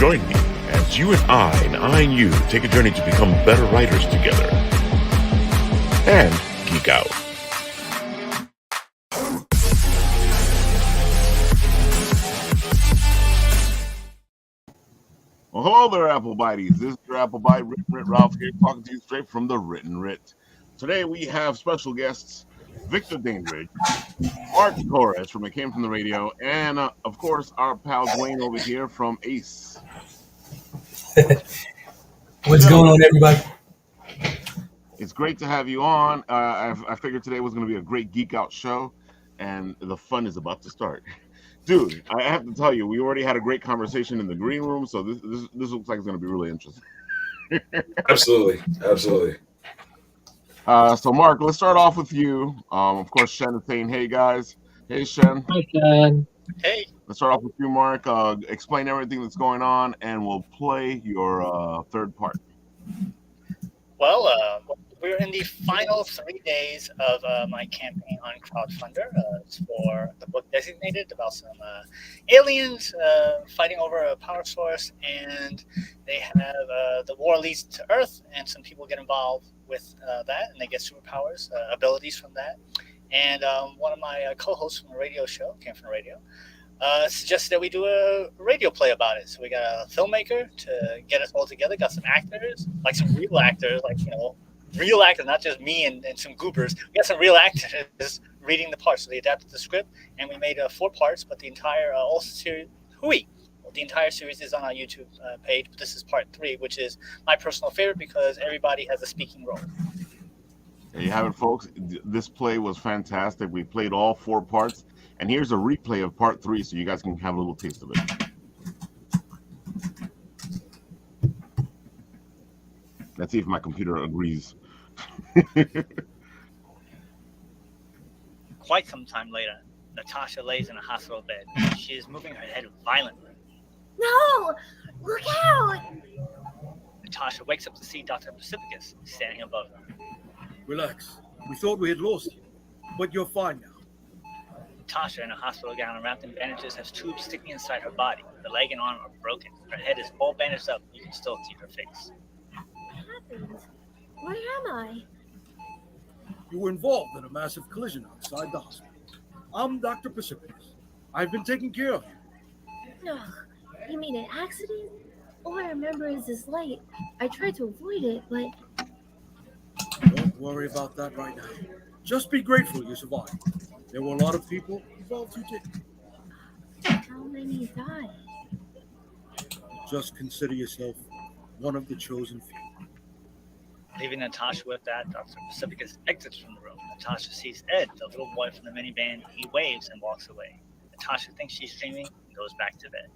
Join me as you and I you take a journey to become better writers together and geek out. Well, hello there, Apple Bites. This is your Apple Bite, Written Writ Ralph here, talking to you straight from the Written Writ. Today we have special guests, Victor Dandridge, Mark Torres from It Came From the Radio, and of course our pal Dwayne over here from Ace. What's going on, everybody? It's great to have you on. I figured today was going to be a great geek out show, and the fun is about to start. Dude, I have to tell you, we already had a great conversation in the green room, so this looks like it's going to be really interesting. Absolutely. So Mark, let's start off with you. Of course, Shen is saying, "Hey guys, hey Shen." Hi Shen. Hey. Let's start off with you, Mark. Explain everything that's going on, and we'll play your third part. Well, we're in the final 3 days of my campaign on Crowdfunder. It's for the book Designated, about some aliens fighting over a power source, and they have the war leads to Earth, and some people get involved with that, and they get superpowers, abilities from that. And one of my co-hosts from the radio show, Came From the Radio, suggested that we do a radio play about it. So we got a filmmaker to get us all together, got some actors, like some real actors, real actors, not just me and some goobers. We got some real actors reading the parts. So they adapted the script, and we made 4 parts, but the entire the entire series is on our YouTube page, but this is part 3, which is my personal favorite because everybody has a speaking role. There you have it, folks. This play was fantastic. We played all 4 parts, and here's a replay of part 3 so you guys can have a little taste of it. Let's see if my computer agrees. Quite some time later, Natasha lays in a hospital bed. She is moving her head violently. No! Look out! Natasha wakes up to see Dr. Precipicus standing above her. Relax. We thought we had lost you, but you're fine now. Natasha, in a hospital gown and wrapped in bandages, has tubes sticking inside her body. Her leg and arm are broken. Her head is all bandaged up. You can still see her face. What happened? Where am I? You were involved in a massive collision outside the hospital. I'm Dr. Precipicus. I've been taking care of you. No, you mean an accident? All I remember is this light. I tried to avoid it, but... Don't worry about that right now. Just be grateful you survived. There were a lot of people involved who didn't. How many died? Just consider yourself one of the chosen few. Leaving Natasha with that, Dr. Precipicus exits from the room. Natasha sees Ed, the little boy from the minivan. He waves and walks away. Natasha thinks she's dreaming and goes back to bed.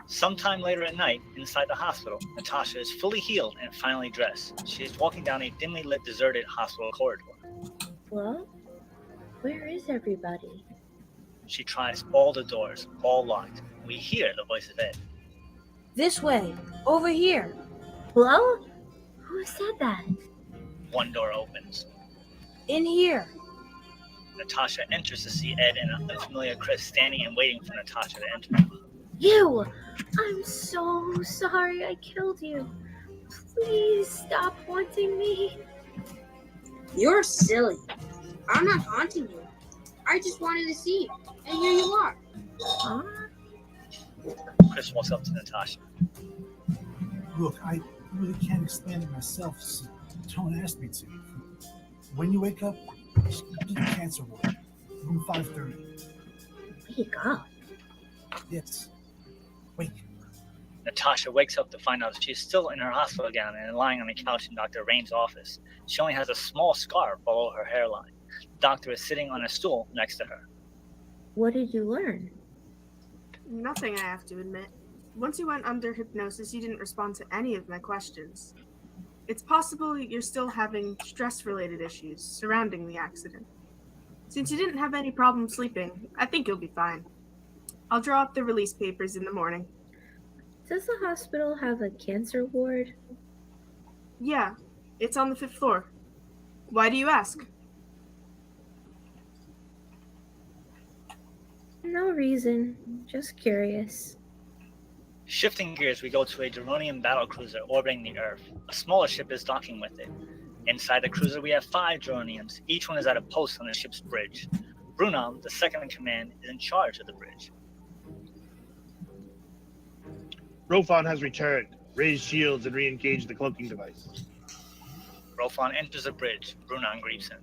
Sometime later at night, inside the hospital, Natasha is fully healed and finally dressed. She is walking down a dimly lit, deserted hospital corridor. Well, where is everybody? She tries all the doors, all locked. We hear the voice of Ed. This way, over here. Hello? Who said that? One door opens. In here. Natasha enters to see Ed and an unfamiliar Chris standing and waiting for Natasha to enter. You! I'm so sorry I killed you. Please stop haunting me. You're silly. I'm not haunting you. I just wanted to see you. And here you are. Huh? Chris walks up to Natasha. Look, I really can't explain it myself, so don't ask me to. When you wake up, just go to the cancer ward, room 530. Wake up? Yes. Wake. Natasha wakes up to find out she's still in her hospital gown and lying on a couch in Dr. Rain's office. She only has a small scar below her hairline. The doctor is sitting on a stool next to her. What did you learn? Nothing, I have to admit. Once you went under hypnosis, you didn't respond to any of my questions. It's possible you're still having stress-related issues surrounding the accident. Since you didn't have any problem sleeping, I think you'll be fine. I'll draw up the release papers in the morning. Does the hospital have a cancer ward? Yeah, it's on the 5th floor. Why do you ask? No reason. Just curious. Shifting gears, we go to a Duronian battlecruiser orbiting the Earth. A smaller ship is docking with it. Inside the cruiser, we have 5 Duronians. Each one is at a post on the ship's bridge. Brunam, the second in command, is in charge of the bridge. Rofon has returned. Raise shields and re-engage the cloaking device. Rofon enters the bridge. Brunam greets him.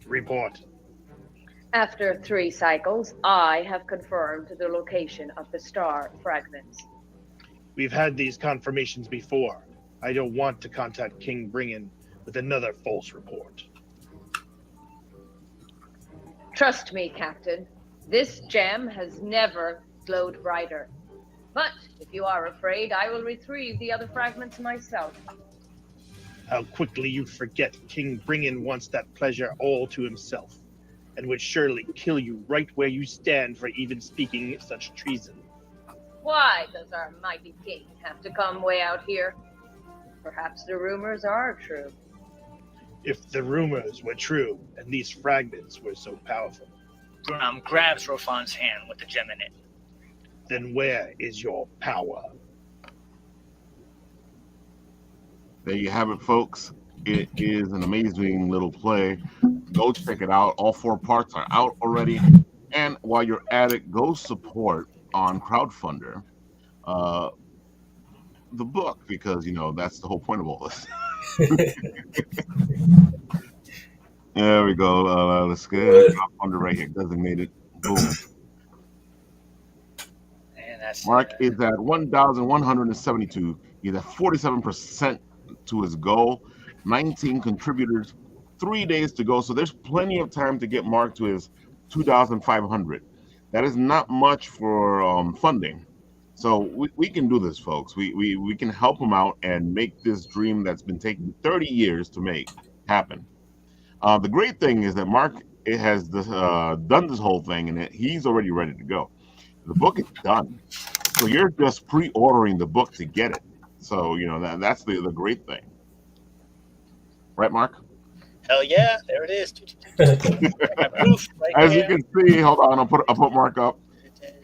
Report. After 3 cycles, I have confirmed the location of the star fragments. We've had these confirmations before. I don't want to contact King Bringen with another false report. Trust me, Captain. This gem has never glowed brighter. But if you are afraid, I will retrieve the other fragments myself. How quickly you forget King Bringen wants that pleasure all to himself, and would surely kill you right where you stand for even speaking such treason. Why does our mighty king have to come way out here? Perhaps the rumors are true. If the rumors were true, and these fragments were so powerful, Brunam grabs Rofon's hand with the gem in it. then where is your power? There you have it, folks. It is an amazing little play. Go check it out. All 4 parts are out already. And while you're at it, go support on Crowdfunder the book, because, you know, that's the whole point of all this. There we go. Let's get Crowdfunder right here. Designated. Boom. And that's Mark is at 1,172. He's at 47% to his goal. 19 contributors, 3 days to go. So there's plenty of time to get Mark to his 2,500. That is not much for funding. So we can do this, folks. We can help him out and make this dream that's been taking 30 years to make happen. The great thing is that Mark has done this whole thing, and he's already ready to go. The book is done. So you're just pre-ordering the book to get it. So, you know, that's the great thing. Right, Mark? Hell yeah, there it is. Right As there. you can see, hold on, I'll put Mark up.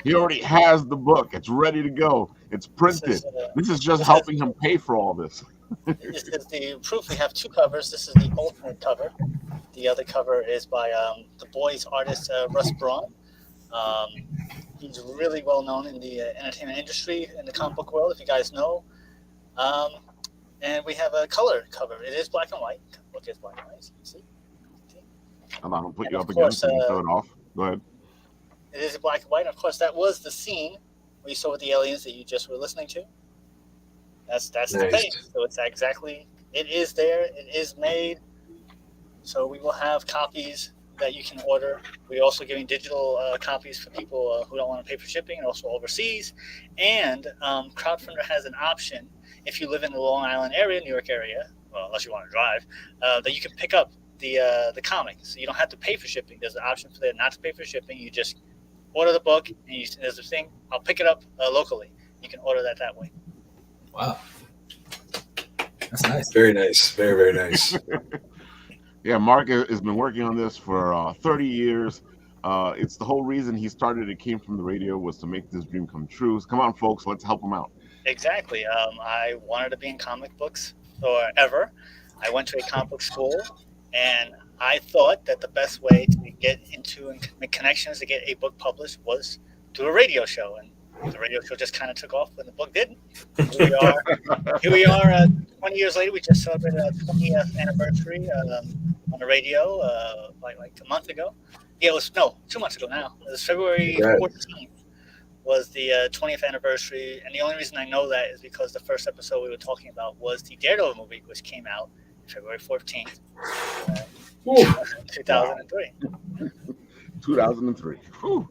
He already has the book. It's ready to go. It's printed. This is just helping him pay for all this. This is the proof. We have 2 covers. This is the alternate cover. The other cover is by the boys artist Russ Braun. He's really well known in the entertainment industry, in the comic book world, if you guys know. And we have a color cover. It is black and white. The book is black and white, as you can see. Hold on, I'll put you And up of again course, so you can throw it off. Go ahead. It is black and white. And of course, that was the scene where you saw with the aliens that you just were listening to. That's the Nice. page. So it's exactly, it is there. It is made. So we will have copies that you can order. We're also giving digital copies for people who don't want to pay for shipping, and also overseas. And Crowdfunder has an option if you live in the Long Island area, New York area, well, unless you want to drive, that you can pick up the comic. So you don't have to pay for shipping. There's an option for that not to pay for shipping. You just order the book, and there's a thing. I'll pick it up locally. You can order that way. Wow. That's nice. Very nice. Very, very nice. Yeah, Mark has been working on this for 30 years. It's the whole reason he started It Came From the Radio was to make this dream come true. So come on, folks, let's help him out. Exactly. I wanted to be in comic books forever. I went to a comic book school, and I thought that the best way to get into and make connections to get a book published was do a radio show. And the radio show just kind of took off when the book didn't. Here we are 20 years later. We just celebrated our 20th anniversary on the radio like a month ago. Yeah, it was 2 months ago now. It was February 14th was the 20th anniversary. And the only reason I know that is because the first episode we were talking about was the Daredevil movie, which came out February 14th, 2003. 2003. Whew.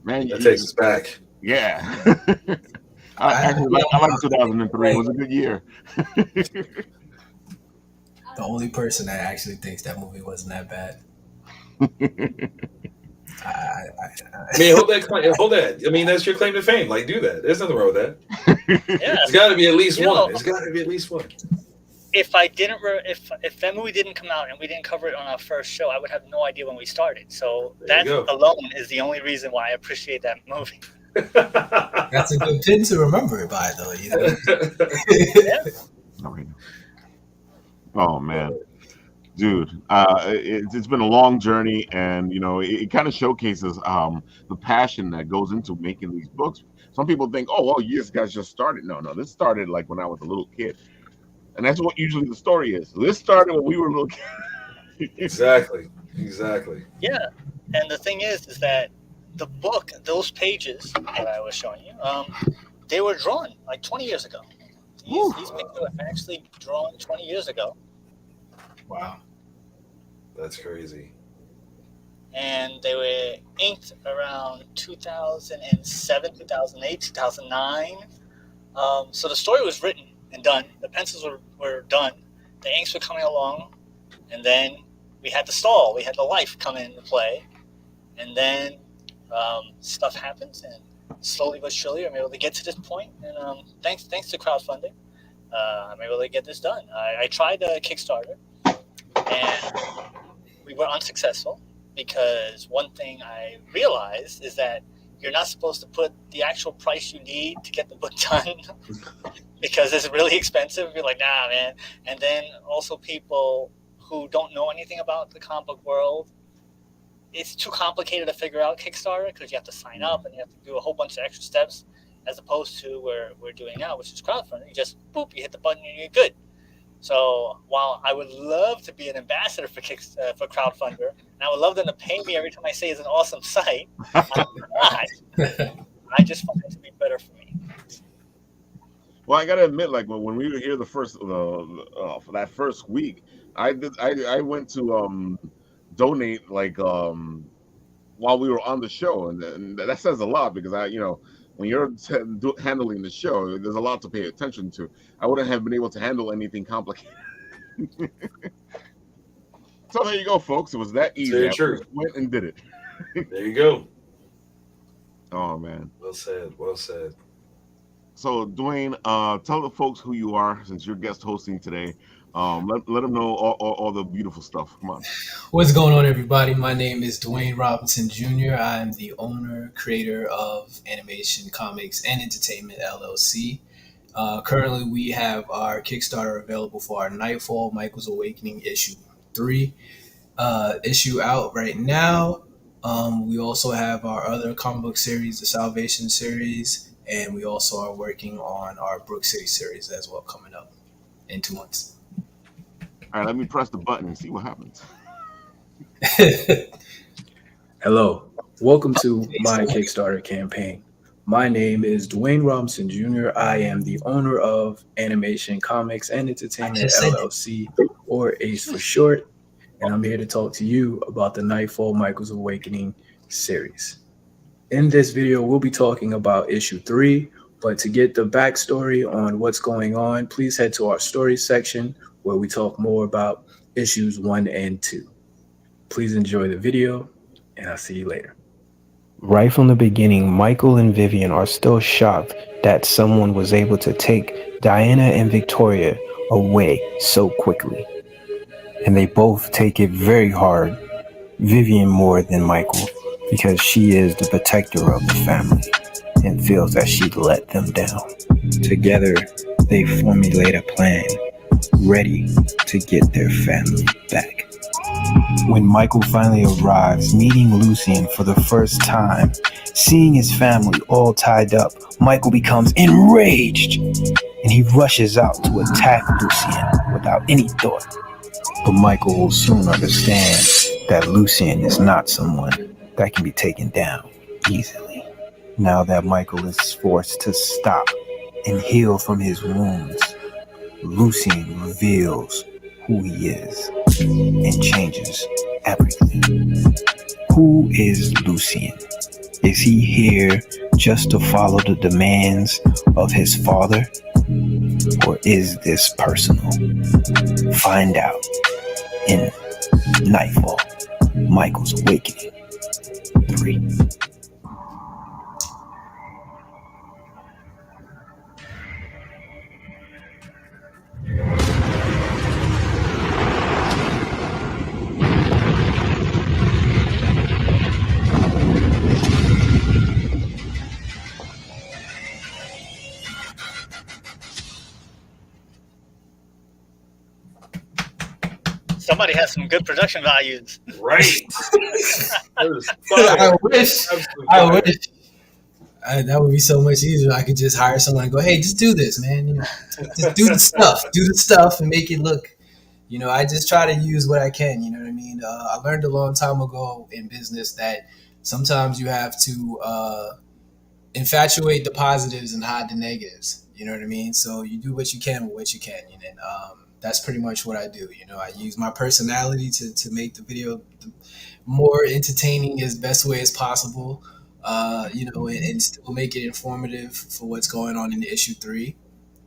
Man, That takes us back. Yeah. I like 2003. It was a good year. The only person that actually thinks that movie wasn't that bad. I mean, hold that. I mean, that's your claim to fame. Like, do that. There's nothing wrong with that. Yeah. It's got to be at least You one. know, It's got to be at least one. if that movie didn't come out and we didn't cover it on our first show, I would have no idea when we started. So There that you go. alone is the only reason why I appreciate that movie. That's a good pin to remember it by, though. You know? Oh man, dude, it's been a long journey, and you know it kind of showcases the passion that goes into making these books. Some people think, oh well, you guys just started. No, this started like when I was a little kid, and that's what usually the story is. This started when we were little kids. Exactly. Yeah, and the thing is that the book, those pages that I was showing you, they were drawn like 20 years ago. These pictures were actually drawn 20 years ago. Wow. That's crazy. And they were inked around 2007, 2008, 2009. So the story was written and done. The pencils were done. The inks were coming along. And then we had the stall. We had the life come into play. And then stuff happens. And slowly but surely, I'm able to get to this point. And thanks to crowdfunding, I'm able to get this done. I tried a Kickstarter. And we were unsuccessful because one thing I realized is that you're not supposed to put the actual price you need to get the book done because it's really expensive. You're like, nah, man. And then also people who don't know anything about the comic book world, it's too complicated to figure out Kickstarter because you have to sign up and you have to do a whole bunch of extra steps as opposed to where we're doing now, which is crowdfunding. You just, boop, you hit the button and you're good. So while I would love to be an ambassador for crowdfunder, and I would love them to pay me every time I say it's an awesome site, I'm not. I just find it to be better for me. Well, I gotta admit, like when we were here for that first week, I went to donate like while we were on the show, and that says a lot because when you're handling the show, there's a lot to pay attention to. I wouldn't have been able to handle anything complicated. So there you go, folks. It was that easy. Very I true. just went and did it. There you go. Oh man. Well said. So Dwayne, tell the folks who you are since you're guest hosting today. Let them know all the beautiful stuff. Come on. What's going on, everybody? My name is Dwayne Robinson Jr. I'm the owner, creator of Animation, Comics, and Entertainment, LLC. Currently, we have our Kickstarter available for our Nightfall, Michael's Awakening, issue 3 issue out right now. We also have our other comic book series, the Salvation series, and we also are working on our Brook City series as well, coming up in 2 months. All right, let me press the button and see what happens. Hello, welcome to my Kickstarter campaign. My name is Dwayne Robinson Jr. I am the owner of Animation, Comics, and Entertainment, LLC, or ACE for short, and I'm here to talk to you about the Nightfall, Michael's Awakening series. In this video, we'll be talking about issue 3, but to get the backstory on what's going on, please head to our story section where we talk more about issues 1 and 2. Please enjoy the video, and I'll see you later. Right from the beginning, Michael and Vivian are still shocked that someone was able to take Diana and Victoria away so quickly. And they both take it very hard, Vivian more than Michael, because she is the protector of the family and feels that she let them down. Together, they formulate a plan, ready to get their family back. When Michael finally arrives, meeting Lucien for the first time, seeing his family all tied up, Michael becomes enraged and he rushes out to attack Lucien without any thought. But Michael will soon understand that Lucien is not someone that can be taken down easily. Now that Michael is forced to stop and heal from his wounds, Lucien reveals who he is and changes everything. Who is Lucien? Is he here just to follow the demands of his father? Or is this personal? Find out in Nightfall, Michael's Awakening 3. Somebody has some good production values. Right. I wish. That would be so much easier. I could just hire someone and go, "Hey, just do this, man. You know, just do the stuff, and make it look." You know, I just try to use what I can. You know what I mean? I learned a long time ago in business that sometimes you have to infatuate the positives and hide the negatives. You know what I mean? So you do what you can with what you can, and that's pretty much what I do. You know, I use my personality to make the video more entertaining as best way as possible. You know, and still make it informative for what's going on in issue 3.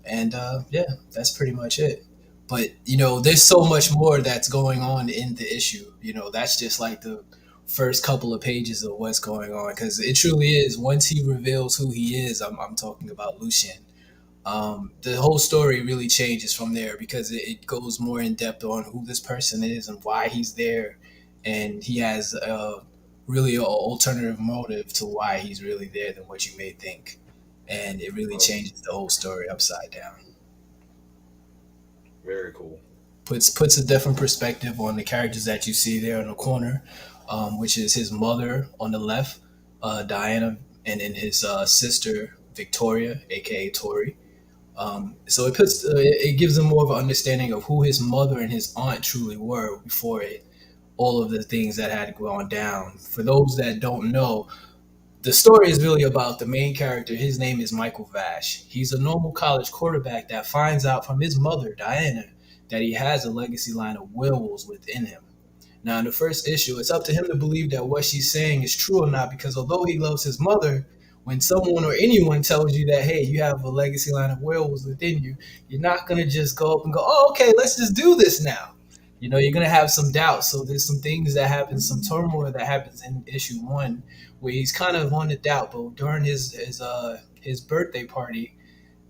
And yeah, that's pretty much it. But you know, there's so much more that's going on in the issue. You know, that's just like the first couple of pages of what's going on, because it truly is. Once he reveals who he is, I'm talking about Lucien. The whole story really changes from there, because it goes more in depth on who this person is and why he's there, and he has really an alternative motive to why he's really there than what you may think, and it really changes the whole story upside down. Very cool. Puts a different perspective on the characters that you see there in the corner, which is his mother on the left, Diana, and then his sister Victoria, aka Tori. So it gives him more of an understanding of who his mother and his aunt truly were before all of the things that had gone down. For those that don't know, the story is really about the main character. His name is Michael Vash. He's a normal college quarterback that finds out from his mother, Diana, that he has a legacy line of werewolves within him. Now, in the first issue, it's up to him to believe that what she's saying is true or not, because although he loves his mother, when someone or anyone tells you that, hey, you have a legacy line of werewolves within you, you're not going to just go up and go, oh, okay, let's just do this now. You know, you're going to have some doubts. So there's some things that happen, some turmoil that happens in issue 1 where he's kind of on the doubt. But during his birthday party,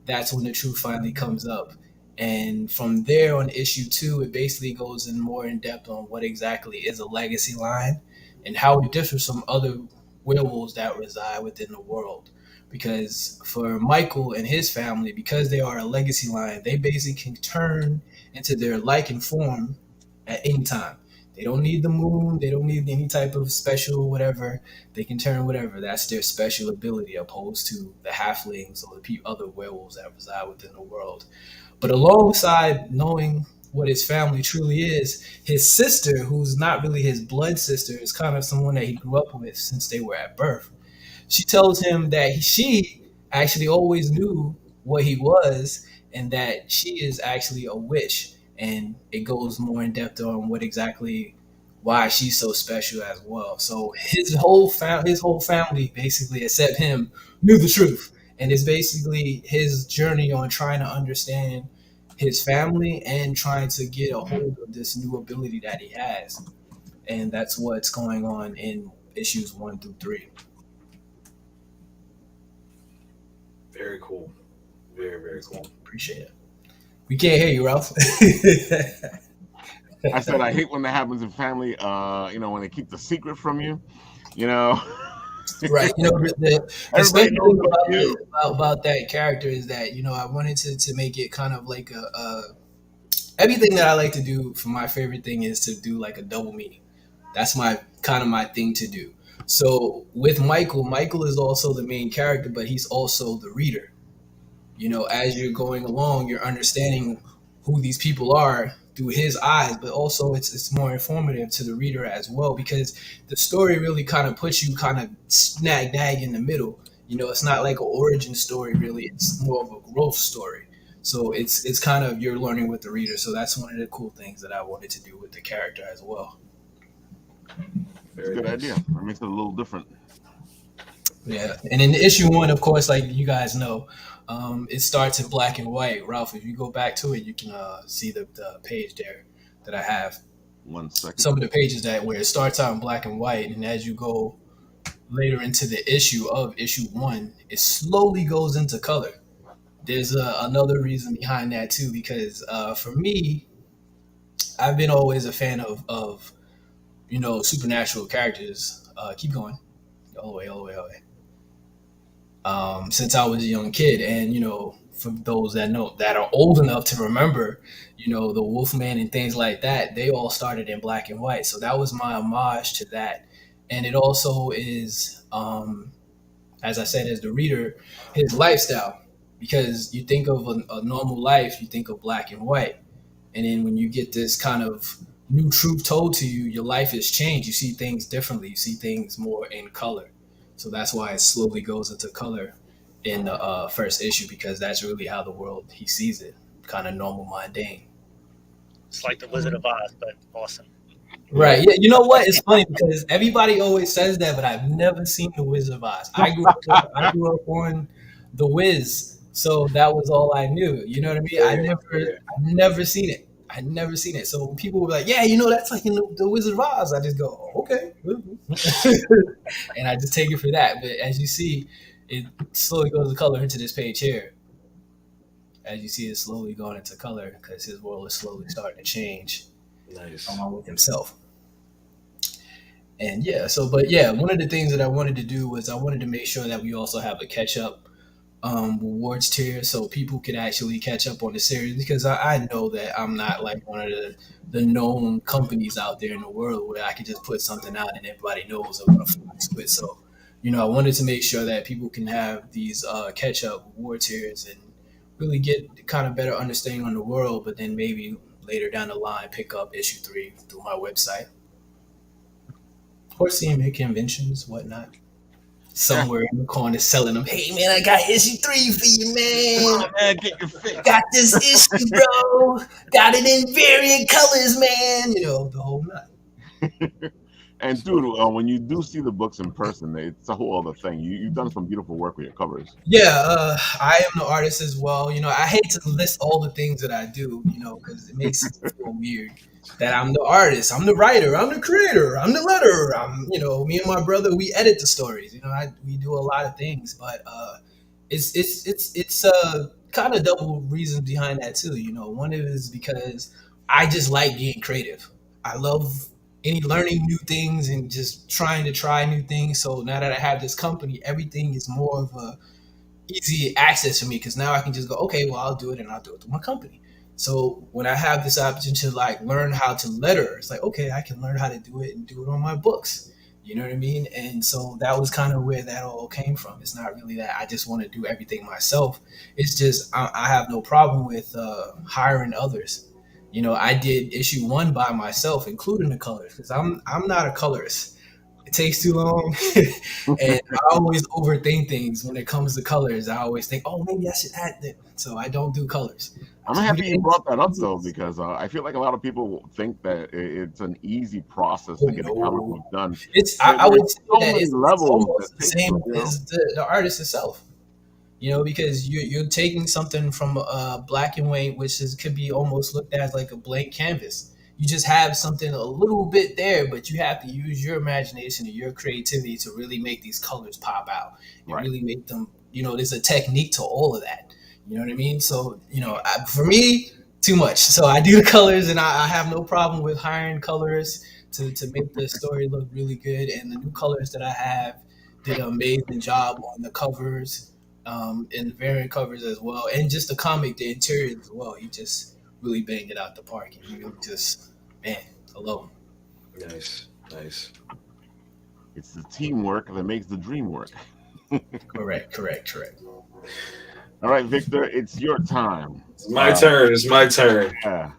that's when the truth finally comes up. And from there on issue 2, it basically goes in more in depth on what exactly is a legacy line and how it differs from other werewolves that reside within the world. Because for Michael and his family, because they are a legacy line, they basically can turn into their like and form at any time. They don't need the moon. They don't need any type of special whatever. They can turn whatever. That's their special ability, opposed to the halflings or the other werewolves that reside within the world. But alongside knowing what his family truly is, his sister, who's not really his blood sister, is kind of someone that he grew up with since they were at birth. She tells him that she actually always knew what he was, and that she is actually a witch. And it goes more in depth on why she's so special as well. So his whole family, basically, except him, knew the truth. And it's basically his journey on trying to understand his family and trying to get a hold of this new ability that he has. And that's what's going on in issues 1 through 3. Very cool. Very, very cool. Appreciate it. We can't hear you, Ralph. I said I hate when that happens in family. You know, when they keep the secret from you. You know. Right. You know, the special thing about that character is that, you know, I wanted to make it kind of like everything that I like to do for my favorite thing is to do like a double meaning. That's my thing to do. So with Michael is also the main character, but he's also the reader. You know, as you're going along, you're understanding who these people are through his eyes, but also it's more informative to the reader as well, because the story really kind of puts you kind of snag dag in the middle. You know, it's not like an origin story really, it's more of a growth story. So it's kind of, you're learning with the reader. So that's one of the cool things that I wanted to do with the character as well. It's a good idea. It makes it a little different. Yeah, and in issue 1, of course, like you guys know, it starts in black and white. Ralph, if you go back to it, you can see the page there that I have. 1 second. Some of the pages where it starts out in black and white, and as you go later into the issue 1, it slowly goes into color. There's another reason behind that too, because for me, I've been always a fan of you know, supernatural characters. Keep going, all the way. Since I was a young kid, and you know, for those that know that are old enough to remember, the Wolfman and things like that, they all started in black and white. So that was my homage to that. And it also is, as I said, as the reader, his lifestyle, because you think of a normal life, you think of black and white. And then when you get this kind of new truth told to you, your life has changed. You see things differently. You see things more in color. So that's why it slowly goes into color in the first issue, because that's really how the world, he sees it, kind of normal, mundane. It's like the Wizard of Oz, but awesome. Right. Yeah. You know what? It's funny because everybody always says that, but I've never seen the Wizard of Oz. I grew up on the Wiz, so that was all I knew. You know what I mean? I've never seen it. I never seen it. So when people were like, "Yeah, that's like the Wizard of Oz," I just go, oh, "Okay," and I just take it for that. But as you see, it slowly goes to color into this page here. As you see, it's slowly going into color because his world is slowly starting to change. Nice. Along with himself. And one of the things that I wanted to do was I wanted to make sure that we also have a catch-up rewards tier so people could actually catch up on the series, because I know that I'm not like one of the known companies out there in the world where I could just put something out and everybody knows I'm going to flex with. So, I wanted to make sure that people can have these catch-up reward tiers and really get kind of better understanding on the world, but then maybe later down the line pick up issue 3 through my website or see him at conventions, whatnot. Somewhere in the corner selling them. Hey man, I got issue 3 for you, man. Come on, man, get your fix. Got this issue, bro. Got it in variant colors, man. The whole nut. And dude, when you do see the books in person, it's a whole other thing. You've done some beautiful work with your covers. Yeah, I am the artist as well. I hate to list all the things that I do, because it makes it feel weird that I'm the artist, I'm the writer, I'm the creator, I'm the letterer. I'm, me and my brother, we edit the stories. We do a lot of things, but it's kind of double reasons behind that too. One of it is because I just like being creative. I love learning new things and just trying to try new things. So now that I have this company, everything is more of a easy access for me, because now I can just go, okay, well, I'll do it and I'll do it through my company. So when I have this opportunity to like learn how to letter, it's like, okay, I can learn how to do it and do it on my books. You know what I mean? And so that was kind of where that all came from. It's not really that I just want to do everything myself. It's just I have no problem with hiring others. I did issue 1 by myself, including the colors, because I'm not a colorist. It takes too long, and I always overthink things when it comes to colors. I always think, oh, maybe I should add that. So I don't do colors. I'm happy you brought that up though, because I feel like a lot of people think that it's an easy process to get a comic book done. I would say so that it's levels almost the same as the artist itself. Because you're taking something from black and white, which could be almost looked at as like a blank canvas. You just have something a little bit there, but you have to use your imagination and your creativity to really make these colors pop out and really make them, there's a technique to all of that. You know what I mean? So, for me, too much. So I do the colors, and I have no problem with hiring colorists to make the story look really good. And the new colors that I have did an amazing job on the covers. And the variant covers as well, and just the comic, the interior as well. He just really banged it out the park, and you just, man, hello. Nice. It's the teamwork that makes the dream work. Correct. All right, Victor, it's your time. It's my turn. Yeah.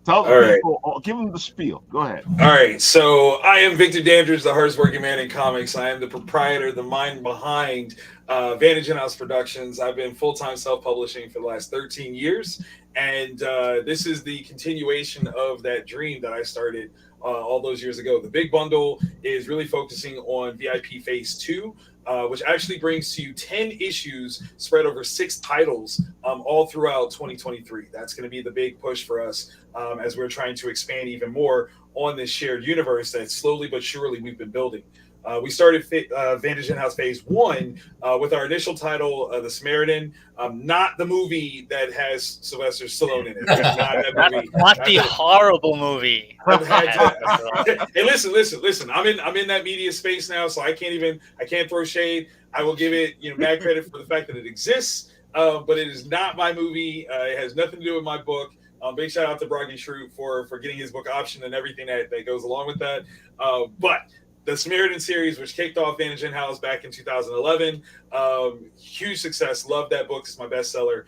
Tell the people, give them the spiel. Go ahead. All right. So I am Victor Dandridge, the hardest working man in comics. I am the proprietor, the mind behind Vantage and House Productions. I've been full-time self-publishing for the last 13 years. And this is the continuation of that dream that I started all those years ago. The Big Bundle is really focusing on VIP Phase 2. Which actually brings to you 10 issues spread over 6 titles all throughout 2023. That's going to be the big push for us as we're trying to expand even more on this shared universe that slowly but surely we've been building. We started Vantage In-House Phase 1 with our initial title, The Samaritan, not the movie that has Sylvester Stallone in it. Not that movie. Not the horrible movie. Hey, listen. I'm in that media space now, so I can't throw shade. I will give it mad credit for the fact that it exists. but it is not my movie. It has nothing to do with my book. Big shout out to Broggy Shrew for getting his book optioned and everything that goes along with that. But the Samaritan series, which kicked off Vantage In-House back in 2011, huge success. Love that book. It's my bestseller.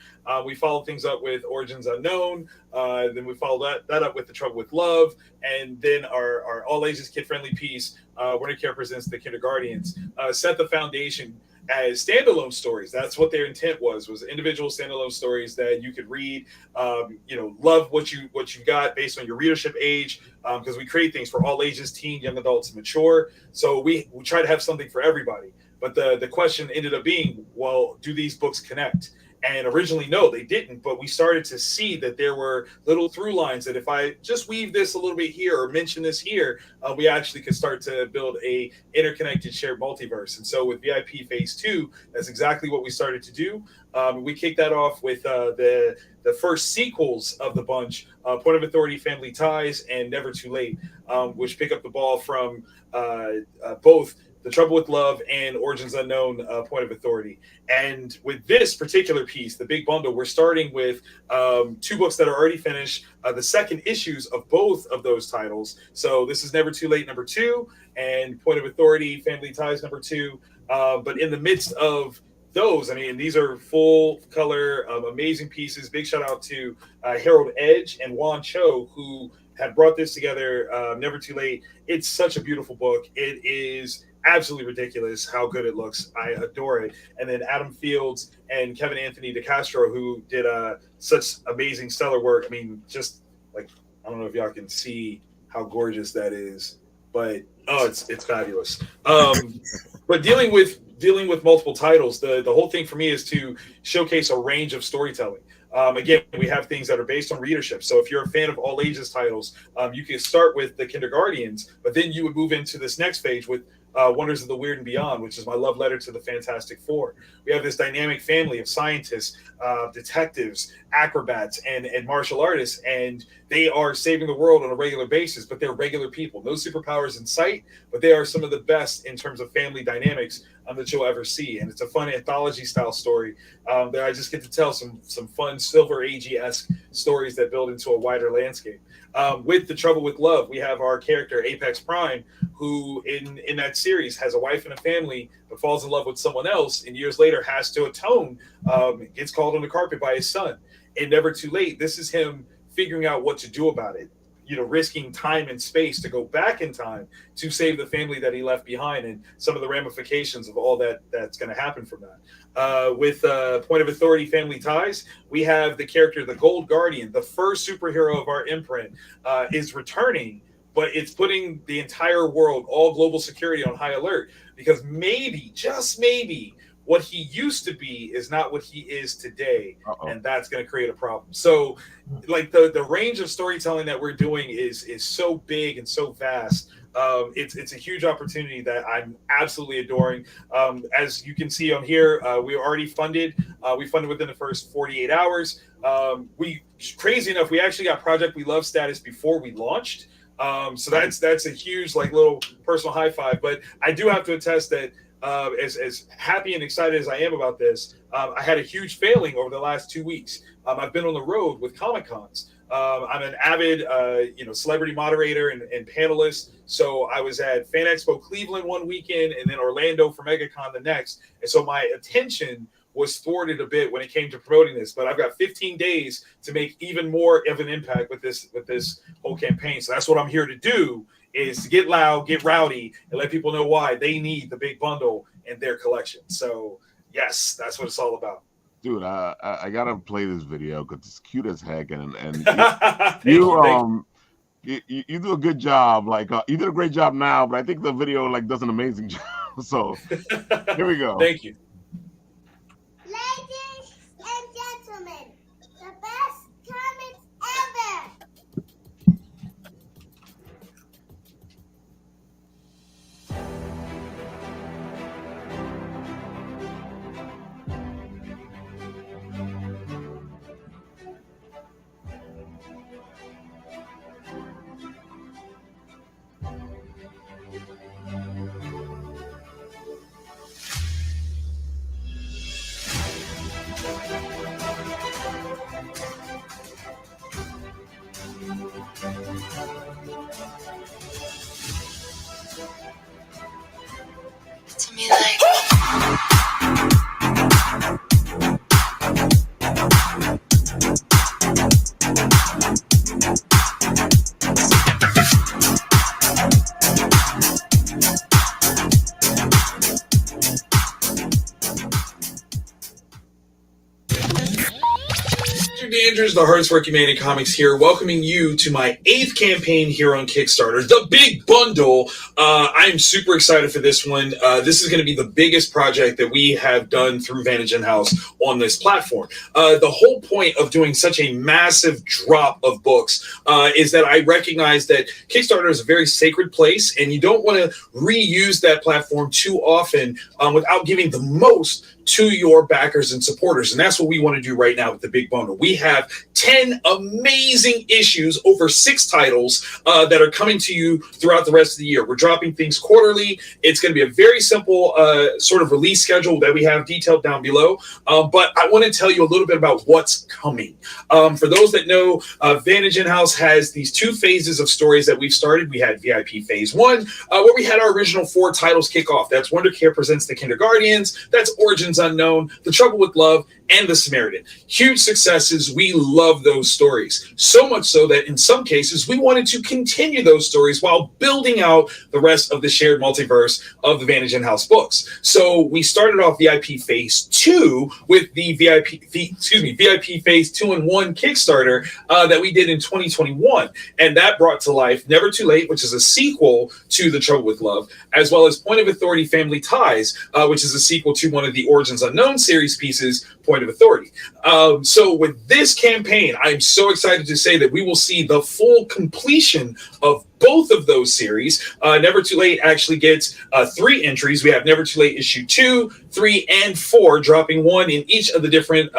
We followed things up with Origins Unknown. Then we followed that up with The Trouble with Love. And then our all ages kid-friendly piece, Winter Care Presents The Kindergartens, set the foundation as standalone stories. That's what their intent was individual standalone stories that you could read, love what you got based on your readership age, because we create things for all ages, teen, young adults, and mature. So we try to have something for everybody. But the question ended up being, well, do these books connect? And originally, no, they didn't. But we started to see that there were little through lines that if I just weave this a little bit here or mention this here, we actually could start to build a interconnected shared multiverse. And so with VIP Phase 2, that's exactly what we started to do. We kicked that off with the first sequels of the bunch, Point of Authority, Family Ties, and Never Too Late, which pick up the ball from both The Trouble with Love and Origins Unknown, Point of Authority. And with this particular piece, the Big Bundle, we're starting with 2 books that are already finished, the second issues of both of those titles. So this is Never Too Late number 2 and Point of Authority, Family Ties number 2. But in the midst of those, I mean, these are full color, amazing pieces. Big shout out to Harold Edge and Juan Cho, who have brought this together. Never Too Late. It's such a beautiful book. It is absolutely ridiculous how good it looks. I adore it. And then Adam Fields and Kevin Anthony DeCastro, who did such amazing stellar work. I mean, just like, I don't know if y'all can see how gorgeous that is, but it's fabulous. But dealing with multiple titles, the whole thing for me is to showcase a range of storytelling. Again, we have things that are based on readership. So if you're a fan of all ages titles, you can start with the Kindergartens, but then you would move into this next phase with Wonders of the Weird and Beyond, which is my love letter to the Fantastic Four. We have this dynamic family of scientists, detectives, acrobats, and martial artists, and they are saving the world on a regular basis, but they're regular people. No superpowers in sight, but they are some of the best in terms of family dynamics that you'll ever see. And it's a fun anthology-style story that I just get to tell some fun Silver Age-esque stories that build into a wider landscape. With The Trouble with Love, we have our character Apex Prime, who in that series has a wife and a family, but falls in love with someone else, and years later has to atone, gets called on the carpet by his son. And Never Too Late, this is him figuring out what to do about it, risking time and space to go back in time to save the family that he left behind, and some of the ramifications of all that's going to happen from that. With Point of Authority, Family Ties, we have the character, the Gold Guardian, the first superhero of our imprint, is returning, but it's putting the entire world, all global security, on high alert, because maybe, just maybe, what he used to be is not what he is today. And that's going to create a problem. So like the range of storytelling that we're doing is so big and so vast. It's a huge opportunity that I'm absolutely adoring. As you can see on here, we already funded. We funded within the first 48 hours. Crazy enough, we actually got Project We Love status before we launched. So that's a huge little personal high five. But I do have to attest that as happy and excited as I am about this, I had a huge failing over the last 2 weeks. I've been on the road with Comic Cons. I'm an avid, celebrity moderator and panelist. So I was at Fan Expo Cleveland one weekend, and then Orlando for MegaCon the next. And so my attention was thwarted a bit when it came to promoting this. But I've got 15 days to make even more of an impact with this whole campaign. So that's what I'm here to do, is to get loud, get rowdy, and let people know why they need the Big Bundle in their collection. So yes, that's what it's all about. Dude, I gotta play this video because it's cute as heck, and you do a good job. You did a great job now, but I think the video does an amazing job. So here we go. Thank you. Ladies and gentlemen, the best comics ever. To me like Victor Dandridge, the hardest working man in comics here, welcoming you to my 8th campaign here on Kickstarter, The Big Bundle. I'm super excited for this one. This is going to be the biggest project that we have done through Vantage In-House on this platform. The whole point of doing such a massive drop of books is that I recognize that Kickstarter is a very sacred place, and you don't want to reuse that platform too often without giving the most to your backers and supporters. And that's what we want to do right now with the Big Bundle. We have 10 amazing issues, over 6 titles that are coming to you throughout the rest of the year. We're dropping things quarterly. It's going to be a very simple sort of release schedule that we have detailed down below. But I want to tell you a little bit about what's coming. For those that know, Vantage In-House has these 2 phases of stories that we've started. We had VIP Phase 1, where we had our original 4 titles kick off. That's Wonder Care Presents the Kinderguardians, that's Origins Unknown, The Trouble with Love, and The Samaritan. Huge successes. We love those stories. So much so that in some cases, we wanted to continue those stories while building out the rest of the shared multiverse of the Vantage In-House books. So we started off VIP Phase 2 with the VIP Phase 2 and 1 Kickstarter that we did in 2021. And that brought to life Never Too Late, which is a sequel to The Trouble with Love, as well as Point of Authority Family Ties, which is a sequel to one of the Origins Unknown series pieces, Point of Authority. So with this campaign, I'm so excited to say that we will see the full completion of both of those series. Never Too Late actually gets 3 entries. We have Never Too Late issue 2, 3, and 4, dropping 1 in each of the different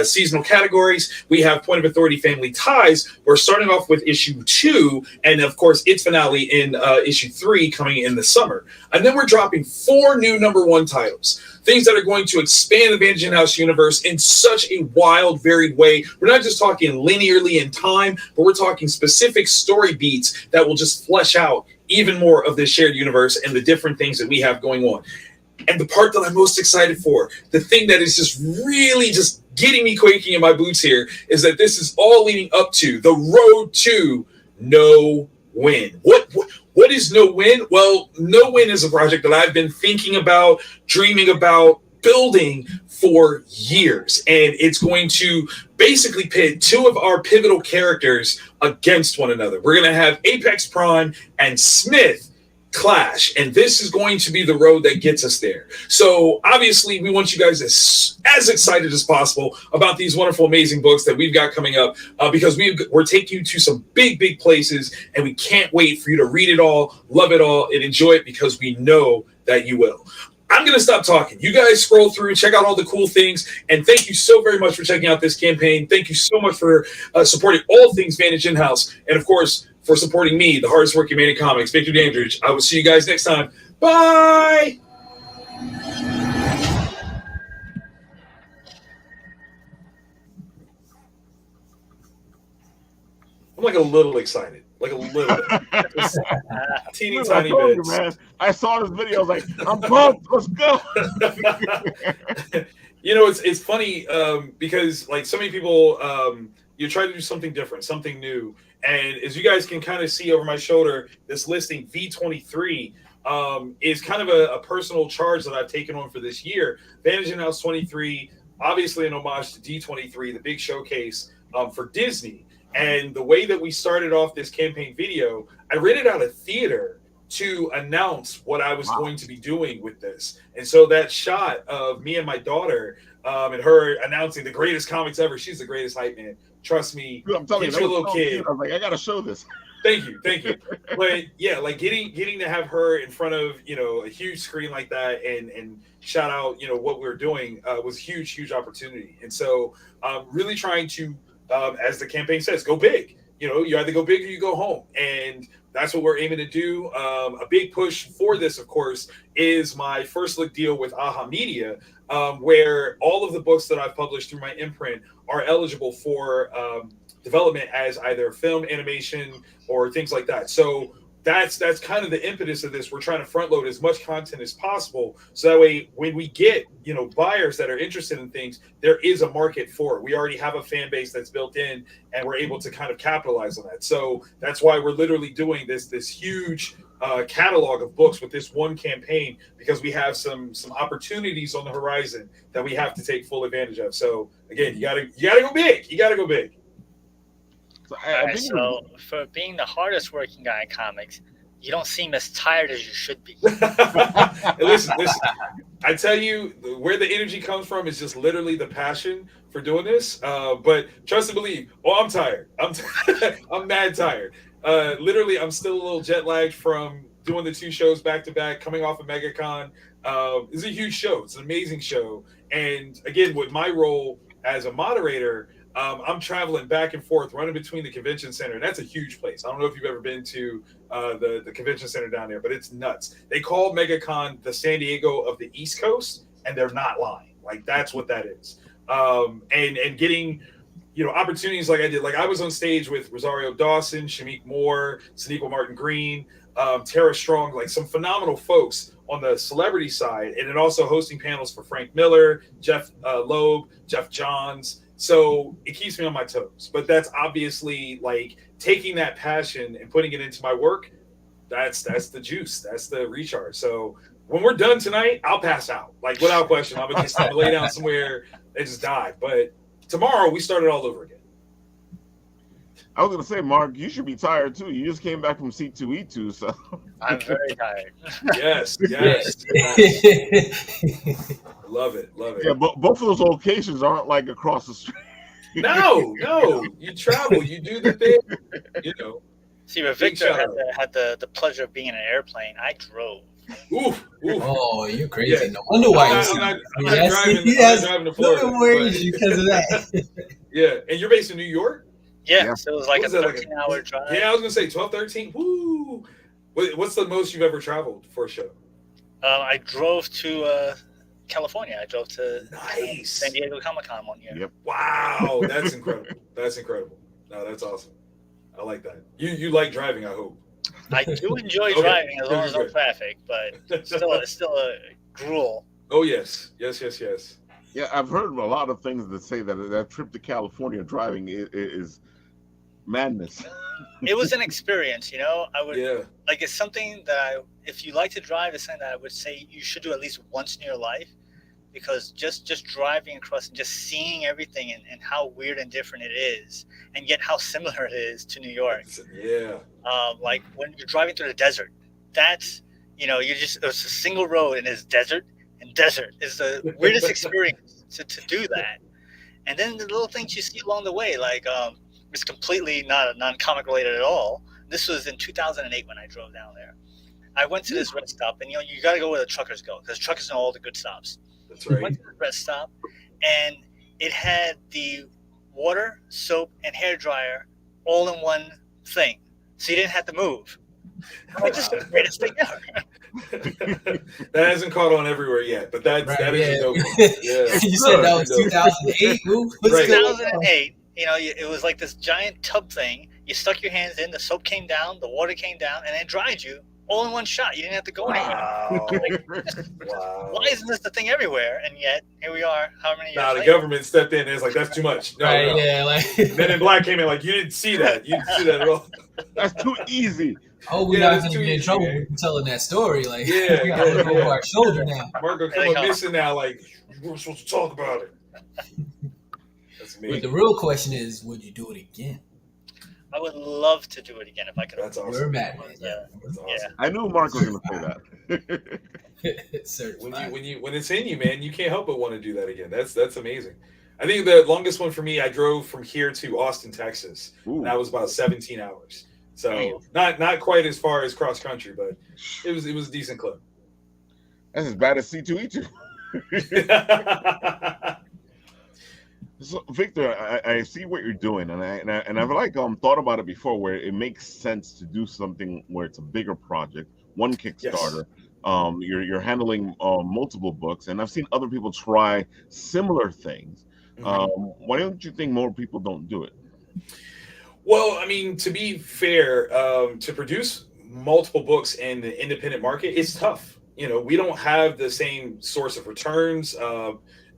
seasonal categories. We have Point of Authority Family Ties. We're starting off with issue 2, and of course its finale in issue 3 coming in the summer. And then we're dropping 4 new #1 titles. Things that are going to expand the Vantage In-House universe in such a wild, varied way. We're not just talking linearly in time, but we're talking specific story beats that will just flesh out even more of this shared universe and the different things that we have going on. And the part that I'm most excited for, the thing that is just really just getting me quaking in my boots here, is that this is all leading up to the road to No Win. What is No Win? Well, No Win is a project that I've been thinking about, dreaming about, building for years. And it's going to basically pit 2 of our pivotal characters against one another. We're going to have Apex Prime and Smith clash, and this is going to be the road that gets us there. So obviously we want you guys as excited as possible about these wonderful, amazing books that we've got coming up, because we're taking you to some big places, and we can't wait for you to read it all, love it all, and enjoy it, because we know that you will. I'm going to stop talking. You guys scroll through, check out all the cool things, and thank you so very much for checking out this campaign. Thank you so much for supporting all things Vantage In-House, and of course, for supporting me, the hardest working man in comics, Victor Dandridge. I will see you guys next time. Bye! I'm like a little excited. Like a little bit. Just teeny tiny bits. Man. I saw this video. I was like, I'm pumped. Let's go. You know, it's funny because like so many people, you try to do something different, something new. And as you guys can kind of see over my shoulder, this listing V23 is kind of a personal charge that I've taken on for this year. Vantage In-House 23, obviously an homage to D23, the big showcase for Disney. And the way that we started off this campaign video, I rented out a theater to announce what I was going to be doing with this. And so that shot of me and my daughter and her announcing the greatest comics ever, she's the greatest hype man. Trust me, dude, I'm telling you, your little kid. I was like, I gotta show this. Thank you. But yeah, like getting to have her in front of a huge screen like that and shout out what we're doing was a huge opportunity. And so really trying to as the campaign says, go big. You either go big or you go home, and that's what we're aiming to do. A big push for this, of course, is my first look deal with AHA Media, where all of the books that I've published through my imprint are eligible for development as either film, animation, or things like that. So that's kind of the impetus of this. We're trying to front load as much content as possible, so that way when we get buyers that are interested in things, there is a market for it. We already have a fan base that's built in, and we're able to kind of capitalize on that. So that's why we're literally doing this huge catalog of books with this one campaign, because we have some opportunities on the horizon that we have to take full advantage of. So again, you gotta go big. You gotta go big. So for being the hardest working guy in comics, you don't seem as tired as you should be. Listen. I tell you, where the energy comes from is just literally the passion for doing this. But trust and believe. Oh, I'm tired. I'm mad tired. Literally, I'm still a little jet lagged from doing the 2 shows back to back, coming off of MegaCon. It's a huge show. It's an amazing show. And again, with my role as a moderator, I'm traveling back and forth, running between the convention center. And that's a huge place. I don't know if you've ever been to the convention center down there, but it's nuts. They call MegaCon the San Diego of the East Coast, and they're not lying. Like, that's what that is. And getting opportunities like I did. Like, I was on stage with Rosario Dawson, Shamik Moore, Sonequa Martin Green, Tara Strong, like some phenomenal folks on the celebrity side, and then also hosting panels for Frank Miller, Jeff Loeb, Jeff Johns. So it keeps me on my toes. But that's obviously like taking that passion and putting it into my work. That's the juice. That's the recharge. So when we're done tonight, I'll pass out, like, without question. I'm gonna lay down somewhere and just die. But tomorrow we start it all over again. I was gonna say, Mark, you should be tired too. You just came back from C2E2, so I'm very tired. Yes. Love it. Yeah, but both of those locations aren't like across the street. No. You travel, you do the thing, See, but Victor had the pleasure of being in an airplane. I drove. Oof. Oh, you're crazy. Yeah. No wonder why I'm not driving to Florida. No worries because of that. Yeah, and you're based in New York? Yeah. So it was like a 13-hour drive. Yeah, I was gonna say 12, 13. Woo! What's the most you've ever traveled for a show? I drove to California. I drove to nice San Diego Comic-Con one year. Yep. Wow, that's incredible. No, that's awesome. I like that. You like driving, I hope. I do enjoy driving as long as no traffic, but still a gruel. Oh yes. Yeah, I've heard a lot of things that say that trip to California driving is madness. It was an experience, like, it's something that if you like to drive, it's something that I would say you should do at least once in your life, because just driving across and just seeing everything and how weird and different it is, and yet how similar it is to New York. Yeah. Like when you're driving through the desert, that's, it's a single road and it's desert, and desert is the weirdest experience to do that. And then the little things you see along the way, like, it's completely non-comic related at all. This was in 2008 when I drove down there. I went to this rest stop, and you got to go where the truckers go, because truckers know all the good stops. That's right. I went to the rest stop, and it had the water, soap, and hair dryer all in one thing, so you didn't have to move. I'm like, this is the greatest thing ever. That hasn't caught on everywhere yet, but that is a dope one. Yeah. You said that was 2008? Right. 2008. It was like this giant tub thing. You stuck your hands in, the soap came down, the water came down, and it dried you all in one shot. You didn't have to go anywhere. Wow. Why isn't this the thing everywhere? And yet, here we are, how many years the later? government stepped in and it's like, that's too much. No. Yeah, Men in Black came in like, you didn't see that. You didn't see that at all. That's too easy. Oh, we're not going to get in trouble for telling that story. Like, we got to look over our shoulder now. Marco, come on, missing now. Like, we were supposed to talk about it. That's amazing. But the real question is, would you do it again? I would love to do it again if I could. That's awesome. You're mad, man. Yeah. That's awesome. Yeah. I knew Mark was going to say that. when it's in you, man, you can't help but want to do that again. That's amazing. I think the longest one for me, I drove from here to Austin, Texas. And that was about 17 hours. So not quite as far as cross country, but it was a decent clip. That's as bad as C2E2. So, Victor, I see what you're doing, and I've thought about it before, where it makes sense to do something where it's a bigger project, one Kickstarter. Yes. You're handling multiple books, and I've seen other people try similar things. Mm-hmm. Why don't you think more people don't do it? Well, I mean, to be fair, to produce multiple books in the independent market, it's tough. We don't have the same source of returns,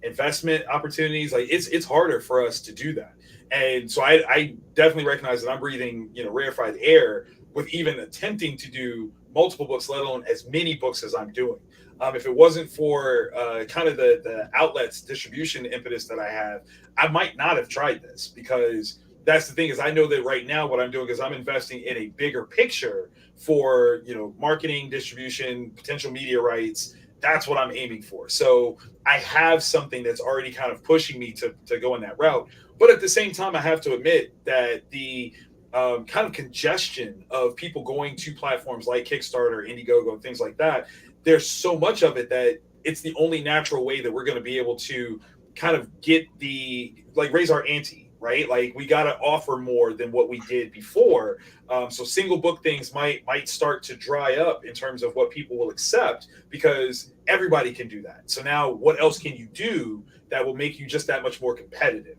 investment opportunities. Like it's harder for us to do that. And so I definitely recognize that I'm breathing, rarefied air with even attempting to do multiple books, let alone as many books as I'm doing. If it wasn't for kind of the outlets distribution impetus that I have, I might not have tried this because that's the thing is I know that right now what I'm doing is I'm investing in a bigger picture for marketing, distribution, potential media rights. That's what I'm aiming for. So I have something that's already kind of pushing me to go in that route. But at the same time, I have to admit that the kind of congestion of people going to platforms like Kickstarter, Indiegogo, things like that, there's so much of it that it's the only natural way that we're going to be able to kind of get raise our ante, right? Like we got to offer more than what we did before. So single book things might start to dry up in terms of what people will accept because everybody can do that. So now what else can you do that will make you just that much more competitive?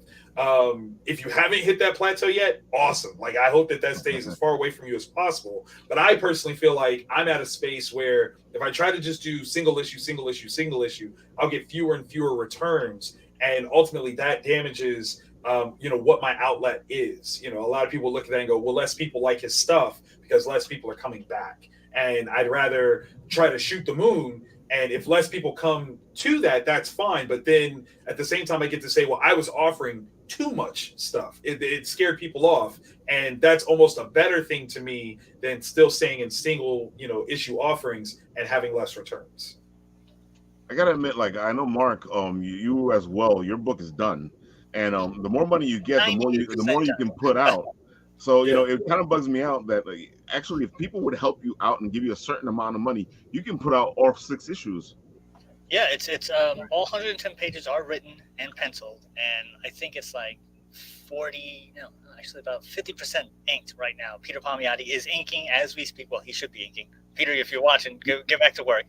If you haven't hit that plateau yet, awesome. Like I hope that stays as far away from you as possible. But I personally feel like I'm at a space where if I try to just do single issue, I'll get fewer and fewer returns. And ultimately that damages what my outlet is. A lot of people look at that and go, well, less people like his stuff because less people are coming back. And I'd rather try to shoot the moon. And if less people come to that, that's fine. But then at the same time, I get to say, well, I was offering too much stuff. It scared people off. And that's almost a better thing to me than still staying in single, issue offerings and having less returns. I gotta admit, like I know Mark, you as well, your book is done. And the more money you get, the more you can put out. So it kind of bugs me out that actually, if people would help you out and give you a certain amount of money, you can put out all 6 issues. Yeah, it's all 110 pages are written and penciled, and I think it's like 40, actually about 50% inked right now. Peter Palmiotti is inking as we speak. Well, he should be inking. Peter, if you're watching, get back to work.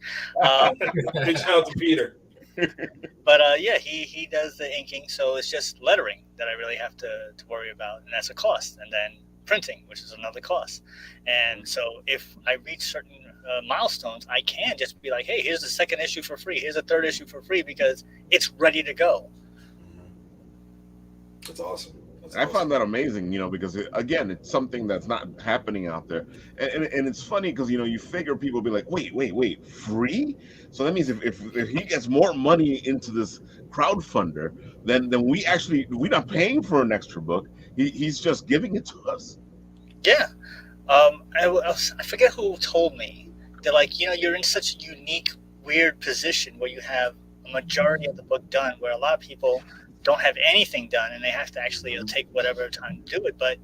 Big shout out to Peter. But yeah, he does the inking, so it's just lettering that I really have to worry about, and that's a cost. And then printing, which is another cost. And so if I reach certain milestones, I can just be like, hey, here's the 2nd issue for free, here's the 3rd issue for free, because it's ready to go. That's awesome. I found that amazing, because again, it's something that's not happening out there, and it's funny because you figure people will be like, wait, free? So that means if he gets more money into this crowdfunder, then we're not paying for an extra book. He's just giving it to us. Yeah, I forget who told me. They're like, you're in such a unique, weird position where you have a majority of the book done, where a lot of people don't have anything done and they have to actually take whatever time to do it. But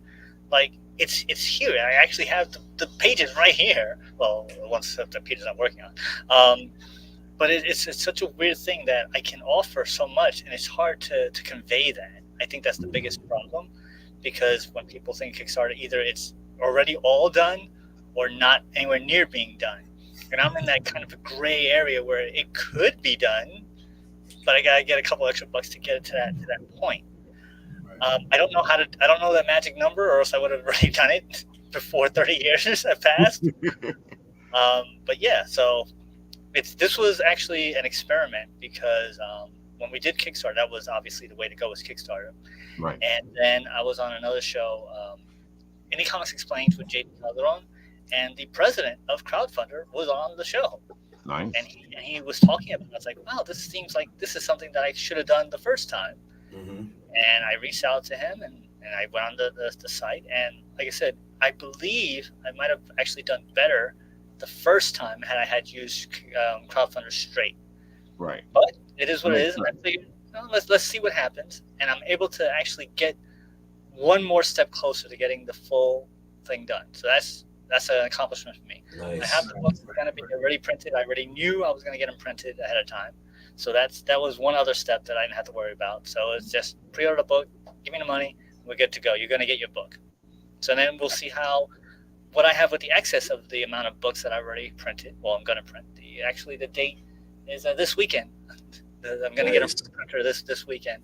like it's here. I actually have the pages right here. Well, once the Peter's not working on. But it's such a weird thing that I can offer so much, and it's hard to convey that. I think that's the biggest problem, because when people think Kickstarter, either it's already all done or not anywhere near being done. And I'm in that kind of a gray area where it could be done, but I gotta get a couple extra bucks to get it to that point. I don't know that magic number, or else I would have already done it before 30 years have passed. But yeah, so this was actually an experiment, because when we did Kickstarter, that was obviously the way to go, was Kickstarter. Right. And then I was on another show, Indie Comics Explained, with J.D. Calderon, and the president of Crowdfunder was on the show. Nice. And he was talking about it. I was like, wow, this seems like this is something that I should have done the first time. Mm-hmm. And I reached out to him, and I went on the site. And like I said, I believe I might have actually done better the first time had I had used Crowdfunder straight. Right. But it is what it is. And I figured, let's see what happens. And I'm able to actually get one more step closer to getting the full thing done. So that's an accomplishment for me. Nice. I have the books going to be already printed. I already knew I was going to get them printed ahead of time. So that was one other step that I didn't have to worry about. So it's just pre-order the book, give me the money, we're good to go. You're going to get your book. So then we'll see what I have with the excess of the amount of books that I've already printed. Well, I'm going to print. The date is this weekend. I'm going to get a printer this weekend.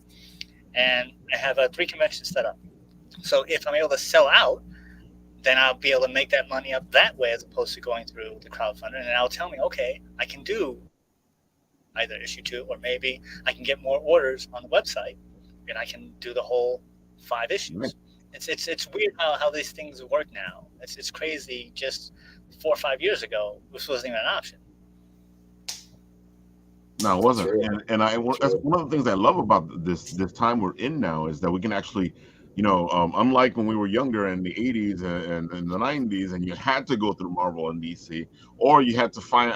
And I have 3 conventions set up. So if I'm able to sell out, then I'll be able to make that money up that way as opposed to going through the crowdfunder. And it'll tell me, okay, I can do either issue 2, or maybe I can get more orders on the website and I can do the whole 5 issues. Right. It's weird how these things work now. It's crazy. Just 4 or 5 years ago, this wasn't even an option. No, it wasn't. And that's one of the things I love about this time we're in now is that we can actually, unlike when we were younger in the 80s and the 90s, and you had to go through Marvel and DC, or you had to find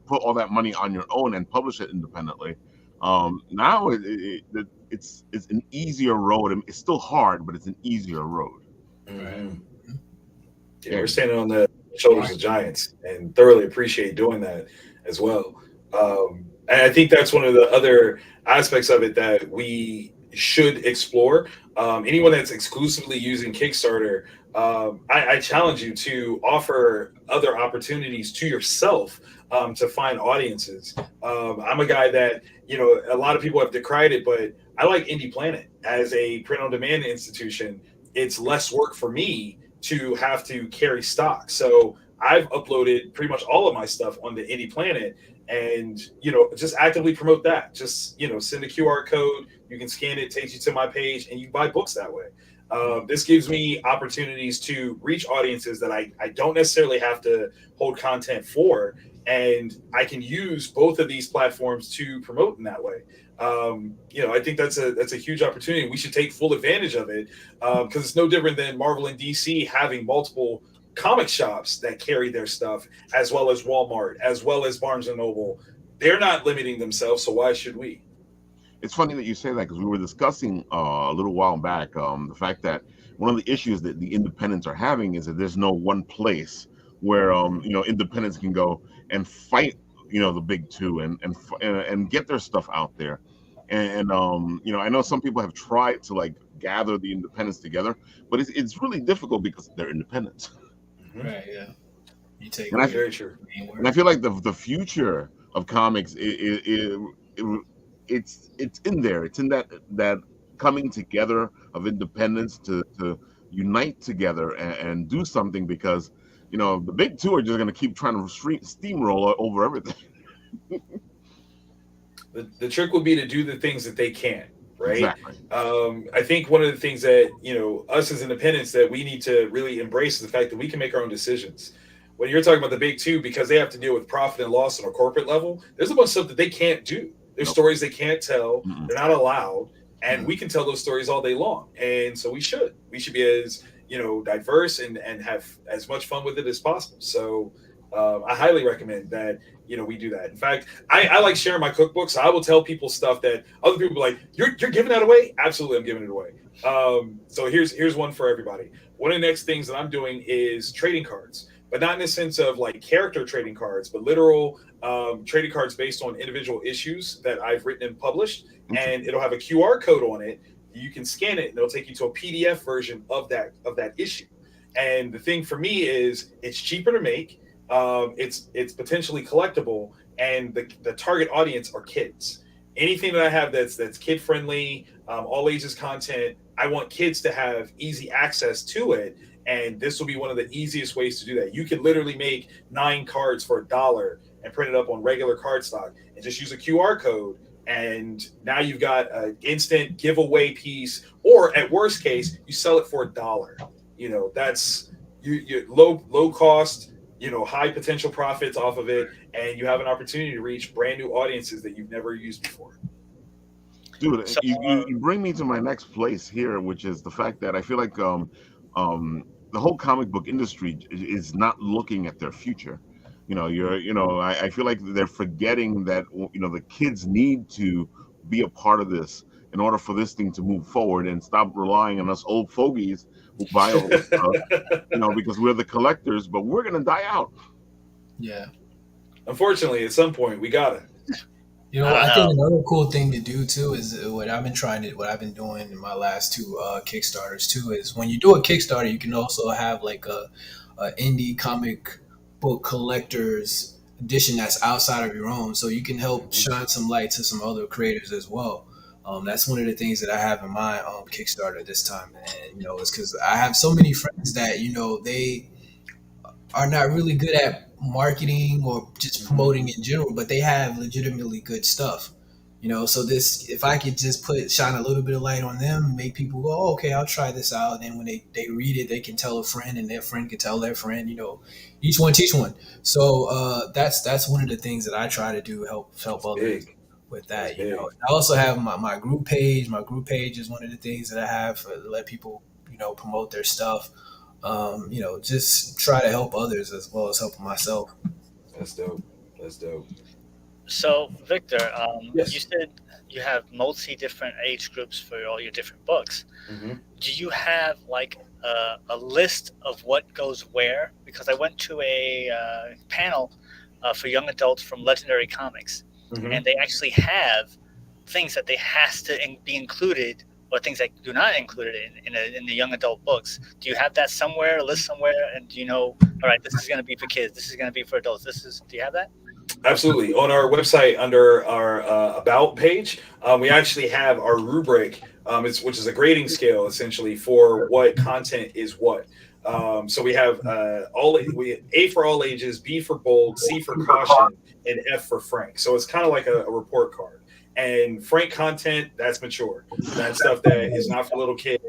put all that money on your own and publish it independently. Now it's an easier road. It's still hard, but it's an easier road. Mm-hmm. Yeah, we're standing on the shoulders of giants, and thoroughly appreciate doing that as well. And I think that's one of the other aspects of it that we should explore. Anyone that's exclusively using Kickstarter, I challenge you to offer other opportunities to yourself to find audiences. I'm a guy that, a lot of people have decried it, but I like Indie Planet as a print-on-demand institution. It's less work for me to have to carry stock. So I've uploaded pretty much all of my stuff on the Indie Planet, and just actively promote that. Just send a QR code, you can scan it, takes you to my page, and you buy books that way. This gives me opportunities to reach audiences that I don't necessarily have to hold content for, and I can use both of these platforms to promote in that way. I think that's a huge opportunity. We should take full advantage of it, because it's no different than Marvel and DC having multiple comic shops that carry their stuff, as well as Walmart, as well as Barnes and Noble. They're not limiting themselves, so why should we? It's funny that you say that, because we were discussing a little while back the fact that one of the issues that the independents are having is that there's no one place where independents can go and fight the big two and get their stuff out there. And I know some people have tried to gather the independents together, but it's really difficult because they're independents. Right. Yeah. You take And I, Very true. and I feel like the future of comics it's in there. It's in that coming together of independents to unite together and do something, because the big two are just going to keep trying to steamroll over everything. The trick will be to do the things that they can't, right? Exactly. I think one of the things that us as independents that we need to really embrace is the fact that we can make our own decisions. When you're talking about the big two, because they have to deal with profit and loss on a corporate level, there's a bunch of stuff that they can't do. There's stories they can't tell. They're not allowed, and we can tell those stories all day long. And so we should be as diverse and have as much fun with it as possible. So I highly recommend that we do that. In fact, I like sharing my cookbooks. So I will tell people stuff that other people are like, you're giving that away? Absolutely, I'm giving it away. So here's one for everybody. One of the next things that I'm doing is trading cards, but not in the sense of character trading cards, but literal trading cards based on individual issues that I've written and published. And it'll have a QR code on it. You can scan it and it'll take you to a PDF version of that issue. And the thing for me is it's cheaper to make. It's potentially collectible, and the target audience are kids. Anything that I have that's kid friendly, all ages content, I want kids to have easy access to it. And this will be one of the easiest ways to do that. You can literally make 9 cards for $1 and print it up on regular cardstock and just use a QR code. And now you've got an instant giveaway piece, or at worst case, you sell it for $1. That's you low cost, high potential profits off of it, and you have an opportunity to reach brand new audiences that you've never used before. Dude, you bring me to my next place here, which is the fact that I feel like the whole comic book industry is not looking at their future. I feel like they're forgetting that the kids need to be a part of this in order for this thing to move forward, and stop relying on us old fogies who buy all this stuff, because we're the collectors, but we're gonna die out. Yeah. Unfortunately, at some point, we gotta. I think another cool thing to do too is what I've been doing in my last 2 Kickstarters too, is when you do a Kickstarter, you can also have a indie comic book collector's edition that's outside of your own, so you can help shine some light to some other creators as well. That's one of the things that I have in my Kickstarter this time, and it's because I have so many friends that they are not really good at marketing or just promoting in general, but they have legitimately good stuff. So this, if I could just shine a little bit of light on them, make people go, oh, okay, I'll try this out. And then when they read it, they can tell a friend, and their friend can tell their friend. Each one teach one. So that's one of the things that I try to do, help others with that. I also have my group page. My group page is one of the things that I have to let people promote their stuff. Just try to help others as well as helping myself. That's dope. That's dope. So, Victor, Yes. you said you have different age groups for all your different books. Mm-hmm. Do you have like a list of what goes where? Because I went to a panel for young adults from Legendary Comics, and they actually have things that they has to be included, or things that do not include it in the young adult books. Do you have that somewhere, a list somewhere? And do you know, all right, this is going to be for kids, this is going to be for adults, do you have that? Absolutely. On our website, under our About page, we actually have our rubric, which is a grading scale essentially for what content is what. So we have A for all ages, B for bold, C for caution, and F for frank. So it's kind of like a report card. And frank content, that's mature. That's stuff that is not for little kids.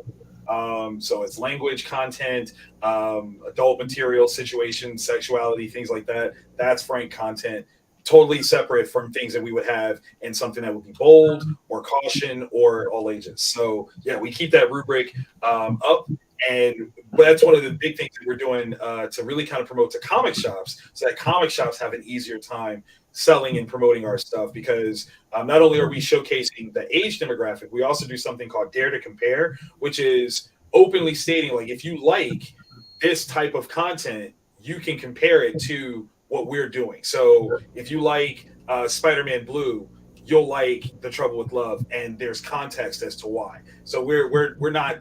So it's language, content, adult material, situations, sexuality, things like that. That's frank content, totally separate from things that we would have in something that would be bold or caution or all ages. So yeah, we keep that rubric up. And that's one of the big things that we're doing to really kind of promote to comic shops, so that comic shops have an easier time selling and promoting our stuff, because not only are we showcasing the age demographic, we also do something called Dare to Compare, which is openly stating, like, if you like this type of content, you can compare it to what we're doing. So if you like Spider-Man Blue, you'll like The Trouble with Love, and there's context as to why. So we're not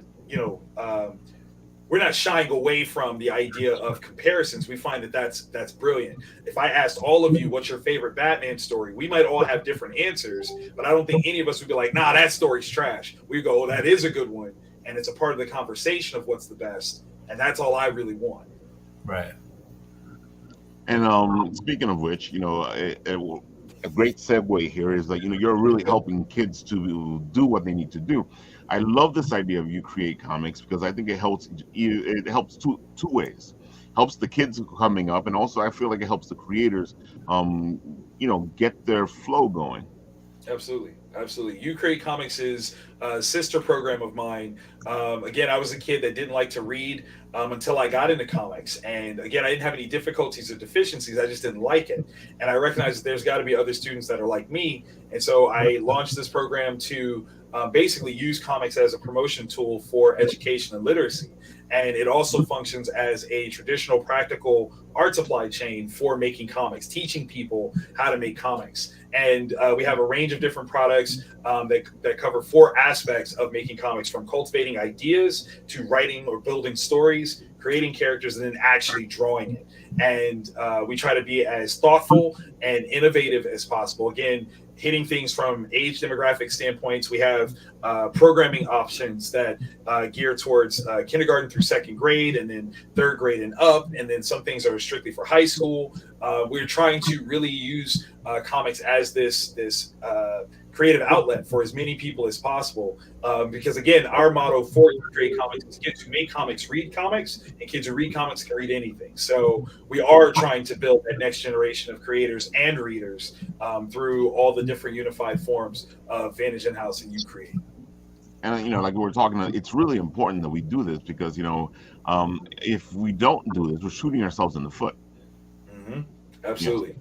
we're not shying away from the idea of comparisons. We find that that's brilliant. If I asked all of you what's your favorite Batman story, we might all have different answers, but I don't think any of us would be like, nah, that story's trash. We go, oh, that is a good one, and it's a part of the conversation of what's the best, and that's all I really want. Right. And speaking of which, a great segue here is that you're really helping kids to do what they need to do. I love this idea of You Create Comics, because I think it helps two ways. Helps the kids coming up, and also I feel like it helps the creators get their flow going. Absolutely. You Create Comics is a sister program of mine. Again, I was a kid that didn't like to read until I got into comics. And again, I didn't have any difficulties or deficiencies. I just didn't like it. And I recognized that there's got to be other students that are like me. And so I launched this program to basically use comics as a promotion tool for education and literacy. And it also functions as a traditional practical art supply chain for making comics, teaching people how to make comics. And we have a range of different products that cover 4 aspects of making comics, from cultivating ideas to writing or building stories, creating characters, and then actually drawing it. And we try to be as thoughtful and innovative as possible. Again, hitting things from age demographic standpoints. We have programming options that gear towards kindergarten through 2nd grade, and then 3rd grade and up. And then some things are strictly for high school. We're trying to really use comics as this creative outlet for as many people as possible. Because again, our motto for Create Comics is kids who make comics read comics, and kids who read comics can read anything. So we are trying to build that next generation of creators and readers through all the different unified forms of Vantage In-House and You Create. And like we were talking, it's really important that we do this, because if we don't do this, we're shooting ourselves in the foot. Mm-hmm. Absolutely.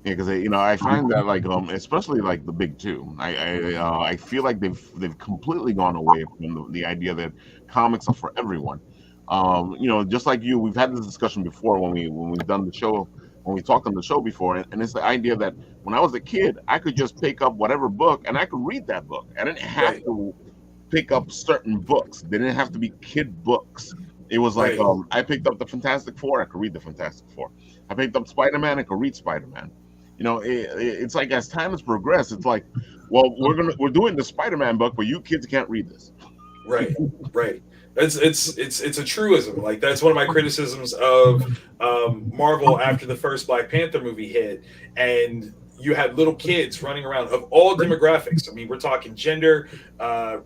Yeah, because I find that, like, especially like the big two, I feel like they've completely gone away from the idea that comics are for everyone. Just like you, we've had this discussion before when we've done the show, when we talked on the show before, and it's the idea that when I was a kid, I could just pick up whatever book and I could read that book. I didn't have to pick up certain books. They didn't have to be kid books. It was like I picked up the Fantastic Four, I could read the Fantastic Four. I picked up Spider-Man, I could read Spider-Man. It's like, as time has progressed, it's like Well, we're doing the Spider-Man book, but you kids can't read this. Right, right. It's a truism. Like that's one of my criticisms of Marvel after the first Black Panther movie hit, and you had little kids running around of all demographics. I mean, we're talking gender,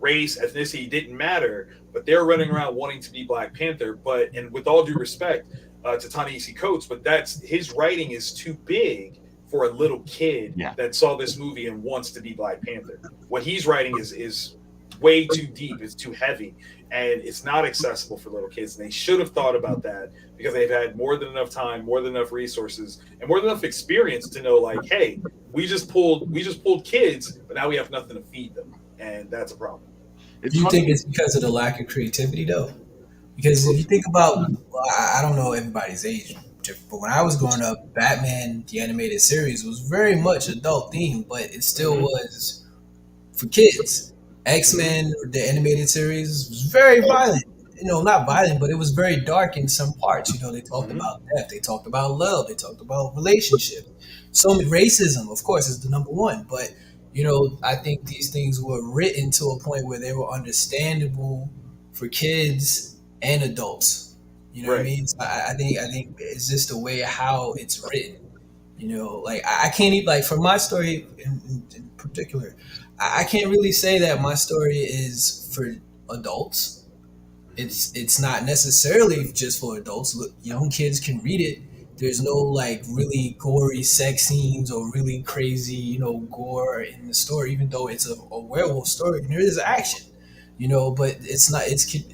race, ethnicity didn't matter, but they're running around wanting to be Black Panther. But and with all due respect to Ta-Nehisi Coates, but that's his writing is too big for a little kid that saw this movie and wants to be Black Panther. What he's writing is way too deep, it's too heavy, and it's not accessible for little kids. And they should have thought about that because they've had more than enough time, more than enough resources, and more than enough experience to know, like, hey, we just pulled kids, but now we have nothing to feed them, and that's a problem. Do you think it's because of the lack of creativity, though? Because if you think about, I don't know everybody's age, but when I was growing up, Batman the animated series was very much adult themed, but it still was for kids. X-Men, the animated series, was very violent. You know, not violent, but it was very dark in some parts. You know, they talked about death, they talked about love, they talked about relationship. So racism, of course, is the number one. But you know, I think these things were written to a point where they were understandable for kids and adults. You know what I mean? So I think it's just the way how it's written. You know, like I can't even, like, for my story in particular, I can't really say that my story is for adults. It's not necessarily just for adults. Look, young kids can read it. There's no like really gory sex scenes or really crazy, you know, gore in the story, even though it's a werewolf story. And there is action, you know, but it's not.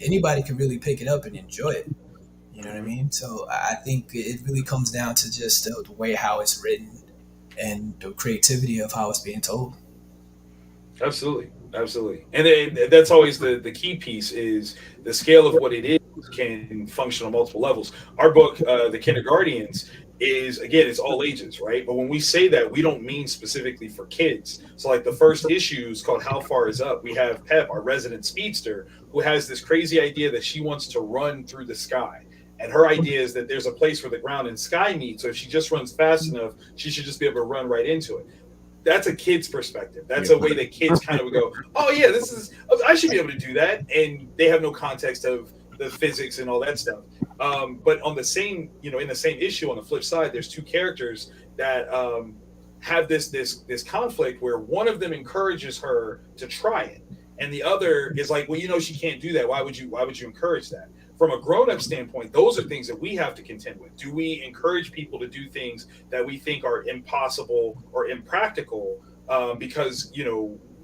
Anybody can really pick it up and enjoy it. You know what I mean? So I think it really comes down to just the way how it's written and the creativity of how it's being told. Absolutely, absolutely, and that's always the key piece is the scale of what it is can function on multiple levels. Our book, The Kindergartens, is again it's all ages, right? But when we say that, we don't mean specifically for kids. So like the first issue is called How Far Is Up. We have Pep, our resident speedster, who has this crazy idea that she wants to run through the sky. And her idea is that there's a place where the ground and sky meet. So if she just runs fast enough, she should just be able to run right into it. That's a kid's perspective. That's a way that kids kind of would go, oh yeah, I should be able to do that. And they have no context of the physics and all that stuff. But on the same, in the same issue, on the flip side, there's two characters that have this conflict where one of them encourages her to try it. And the other is like, well, she can't do that. Why would you encourage that? From a grown-up standpoint, those are things that we have to contend with. Do we encourage people to do things that we think are impossible or impractical because,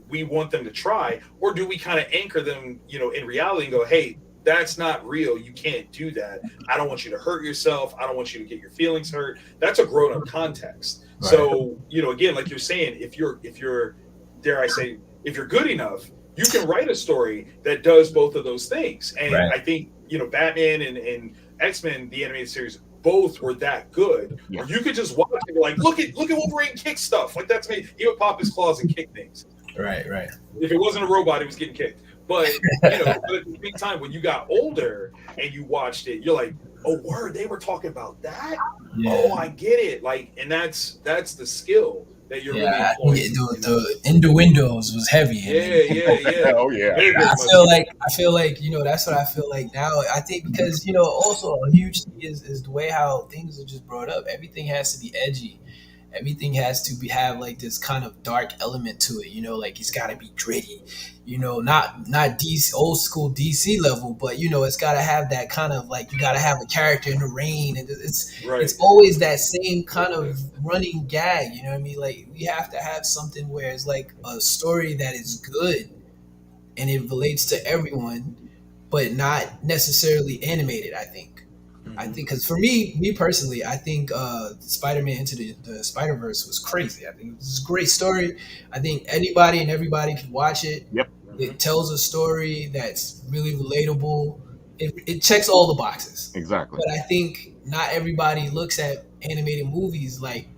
we want them to try? Or do we kind of anchor them, in reality and go, hey, that's not real. You can't do that. I don't want you to hurt yourself. I don't want you to get your feelings hurt. That's a grown-up context. Right. So, again, like you're saying, if you're, dare I say, if you're good enough, you can write a story that does both of those things. And right. I think, Batman and X-Men, the animated series, both were that good. Yeah. Or you could just watch it and be like, look at Wolverine kick stuff. Like, that's me. He would pop his claws and kick things. Right. If it wasn't a robot, he was getting kicked. But, but at the same time, when you got older and you watched it, you're like, oh, word, they were talking about that? Yeah. Oh, I get it. Like, and that's the skill that you're really employing. The innuendos was heavy. Yeah. Oh yeah. I feel like that's what I feel like now. I think because also a huge thing is the way how things are just brought up. Everything has to be edgy. Everything has to have like this kind of dark element to it. Like it's got to be gritty. Not DC old school DC level, but it's got to have that kind of like you got to have a character in the rain, and it's always that same kind of running gag. You know what I mean? Like we have to have something where it's like a story that is good and it relates to everyone, but not necessarily animated. I think because for me personally, I think Spider-Man Into the Spider-Verse was crazy. I think it was a great story. I think anybody and everybody can watch it. Yep. It tells a story that's really relatable. It checks all the boxes. Exactly. But I think not everybody looks at animated movies like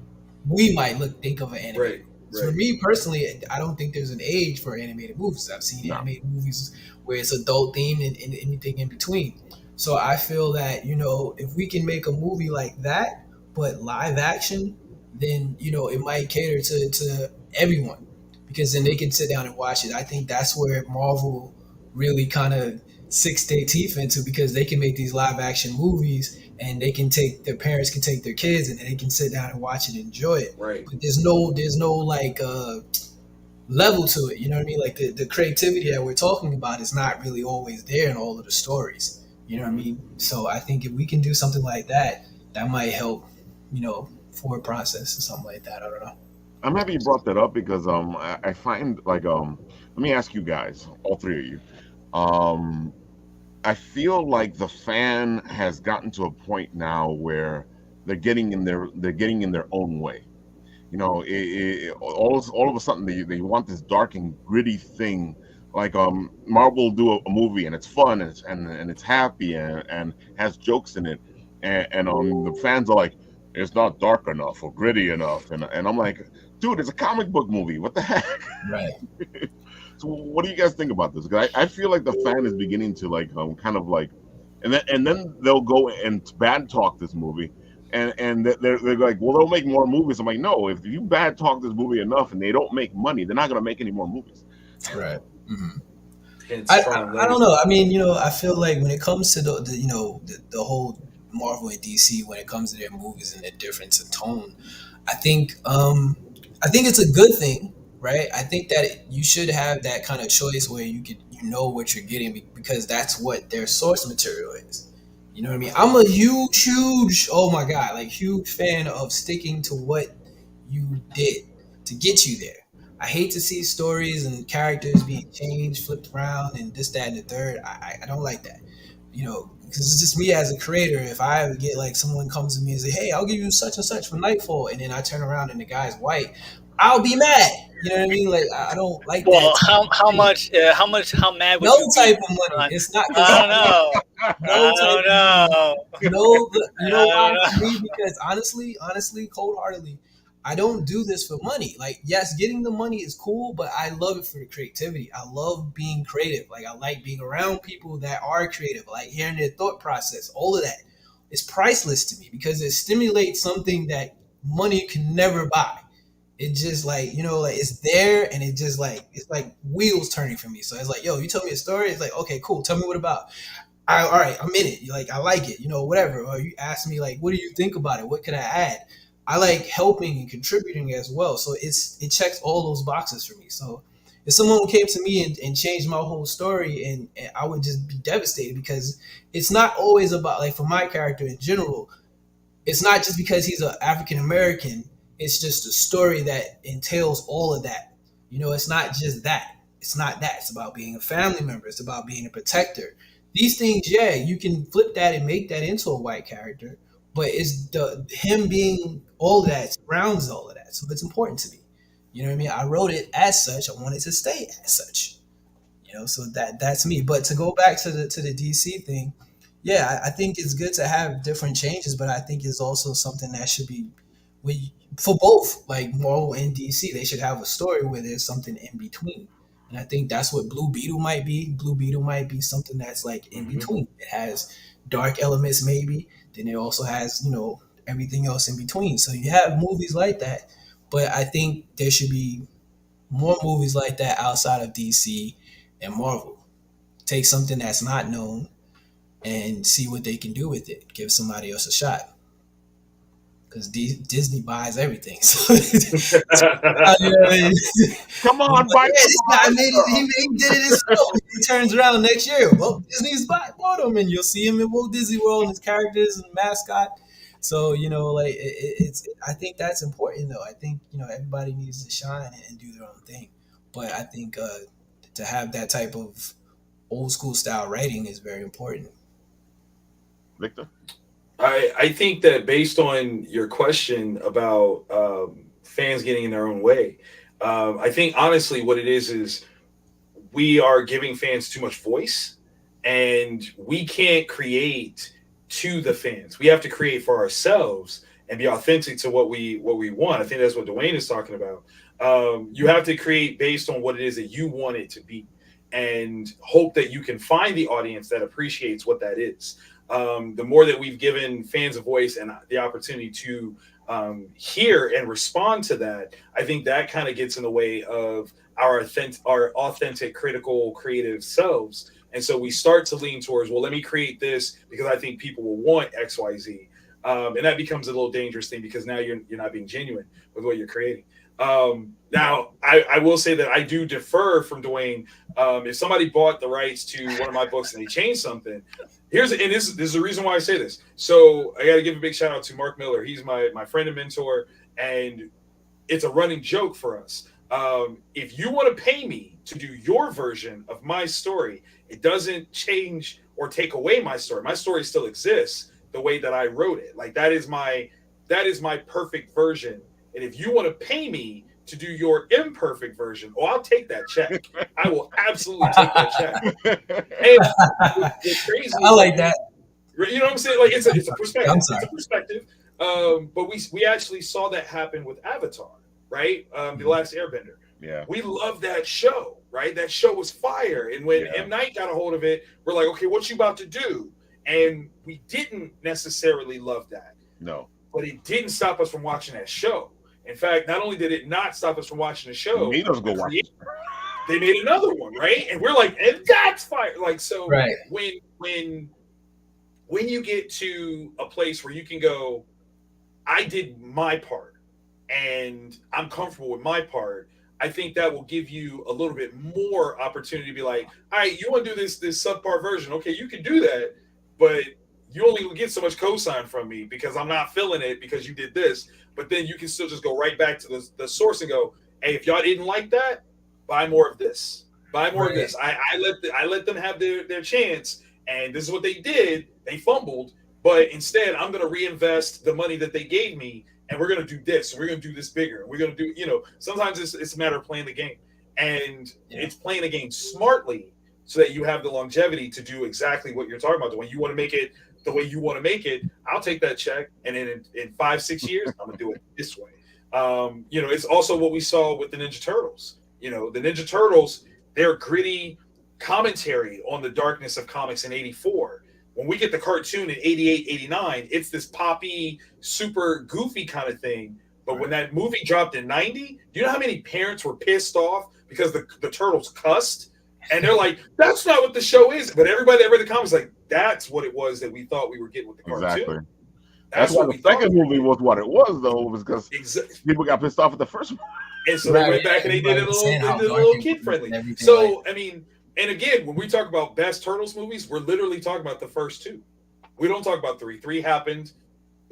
we might think of an animated. Right. So for me personally, I don't think there's an age for animated movies. I've seen animated movies where it's adult themed and anything in between. So I feel that, if we can make a movie like that, but live action, then, it might cater to everyone. because then they can sit down and watch it. I think that's where Marvel really kind of sinks their teeth into, because they can make these live action movies and they can take their parents can take their kids and they can sit down and watch it and enjoy it. Right. But there's no like level to it. You know what I mean? Like the creativity that we're talking about is not really always there in all of the stories. You know what I mean? So I think if we can do something like that, that might help, forward process or something like that. I don't know. I'm happy you brought that up because I find like let me ask you guys, all three of you. I feel like the fan has gotten to a point now where they're getting in their own way. All of a sudden they want this dark and gritty thing. Like Marvel will do a movie and it's fun and it's happy and has jokes in it, and the fans are like, it's not dark enough or gritty enough, and I'm like, dude, it's a comic book movie. What the heck? Right. So what do you guys think about this? 'Cause I feel like the fan is beginning to like kind of like, and then they'll go and bad talk this movie, and they're like, well, they'll make more movies. I'm like, no, if you bad talk this movie enough and they don't make money, they're not gonna make any more movies. Right. Mm-hmm. I I don't know. I mean, I feel like when it comes to the whole Marvel and DC, when it comes to their movies and their difference in tone, I think it's a good thing, right? I think that you should have that kind of choice where you know what you're getting, because that's what their source material is. You know what I mean? I'm a huge, oh my God, like huge fan of sticking to what you did to get you there. I hate to see stories and characters being changed, flipped around, and this, that, and the third. I don't like that, because it's just me as a creator. If I ever get like someone comes to me and say, "Hey, I'll give you such and such for Nightfall," and then I turn around and the guy's white, I'll be mad. You know what I mean? Like I don't like that. Well, how mad would No you type be? of money. It's not. I don't know. No I type don't know. No, you know I why? don't For me, because honestly, cold-heartedly, I don't do this for money. Like, yes, getting the money is cool, but I love it for the creativity. I love being creative. Like, I like being around people that are creative. I like hearing their thought process. All of that is priceless to me because it stimulates something that money can never buy. It just like, like it's there and it just like, it's like wheels turning for me. So it's like, yo, you tell me a story. It's like, okay, cool. Tell me what about. All right, I'm in it. Like, I like it, whatever. Or you ask me, like, what do you think about it? What could I add? I like helping and contributing as well. So it checks all those boxes for me. So if someone came to me and changed my whole story, and I would just be devastated, because it's not always about, like, for my character in general, it's not just because he's an African American. It's just a story that entails all of that. It's not just that. It's not that. It's about being a family member. It's about being a protector. These things, yeah, you can flip that and make that into a white character, but it's him being all of that surrounds all of that. So it's important to me. You know what I mean? I wrote it as such. I wanted to stay as such. So that's me. But to go back to the DC thing, yeah, I think it's good to have different changes, but I think it's also something that should be for both, like Marvel and DC. They should have a story where there's something in between. And I think that's what Blue Beetle might be. Blue Beetle might be something that's like in between. It has dark elements maybe. Then it also has, everything else in between. So you have movies like that. But I think there should be more movies like that outside of DC and Marvel. Take something that's not known and see what they can do with it. Give somebody else a shot. Because Disney buys everything. So, come on, buy this guy made it. He did it himself. He turns around next year. Well, Disney's bought him, and you'll see him in Walt Disney World and his characters and mascot. So like it's. I think that's important, though. I think everybody needs to shine and do their own thing. But I think to have that type of old school style writing is very important. Victor? I think that based on your question about fans getting in their own way, I think honestly what it is we are giving fans too much voice, and we can't create to the fans. We have to create for ourselves and be authentic to what we want. I think that's what Dwayne is talking about. You have to create based on what it is that you want it to be, and hope that you can find the audience that appreciates what that is. the more that we've given fans a voice and the opportunity to hear and respond to that, I think that kind of gets in the way of our authentic, critical, creative selves. And so we start to lean towards, well, let me create this because I think people will want X, Y, Z. And that becomes a little dangerous thing because now you're not being genuine with what you're creating. Now, I will say that I do defer from Dwayne. If somebody bought the rights to one of my books and they changed something, this is the reason why I say this. So I got to give a big shout out to Mark Miller. He's my friend and mentor, and it's a running joke for us. If you want to pay me to do your version of my story, it doesn't change or take away my story. My story still exists the way that I wrote it. Like that is my perfect version. And if you want to pay me to do your imperfect version, I'll take that check. I will absolutely take that check. And it's crazy. I like that. You know what I'm saying? Like it's a perspective. It's a perspective. But we actually saw that happen with Avatar, right? The Last Airbender. Yeah. We love that show, right? That show was fire. And when M. Night got a hold of it, we're like, okay, what you about to do? And we didn't necessarily love that. No. But it didn't stop us from watching that show. In fact, not only did it not stop us from watching the show, made us go watch it. They made another one, right? And we're like, and that's fire. Like, so right. when you get to a place where you can go, I did my part and I'm comfortable with my part, I think that will give you a little bit more opportunity to be like, all right, you want to do this subpar version. Okay, you can do that, but you only get so much cosign from me because I'm not feeling it because you did this. But then you can still just go right back to the source and go, hey, if y'all didn't like that, buy more of this. Buy more of this. I let them have their chance, and this is what they did. They fumbled, but instead I'm going to reinvest the money that they gave me, and we're going to do this. We're going to do this bigger. We're going to do, sometimes it's a matter of playing the game, and it's playing the game smartly so that you have the longevity to do exactly what you're talking about. When you want to make it the way you want to make it, I'll take that check, and then in 5-6 years, I'm gonna do it this way. It's also what we saw with the Ninja Turtles. The Ninja Turtles, their gritty commentary on the darkness of comics in '84. When we get the cartoon in '88, '89, it's this poppy, super goofy kind of thing. But when that movie dropped in '90, do you know how many parents were pissed off because the Turtles cussed? And they're like, that's not what the show is. But everybody that read the comics like, that's what it was that we thought we were getting with the cartoon. Exactly. That's why the second movie was what it was, though, was because people got pissed off at the first one. And so they went back and they did it a little kid friendly. So, I mean, and again, when we talk about best Turtles movies, we're literally talking about the first two. We don't talk about 3. 3 happened.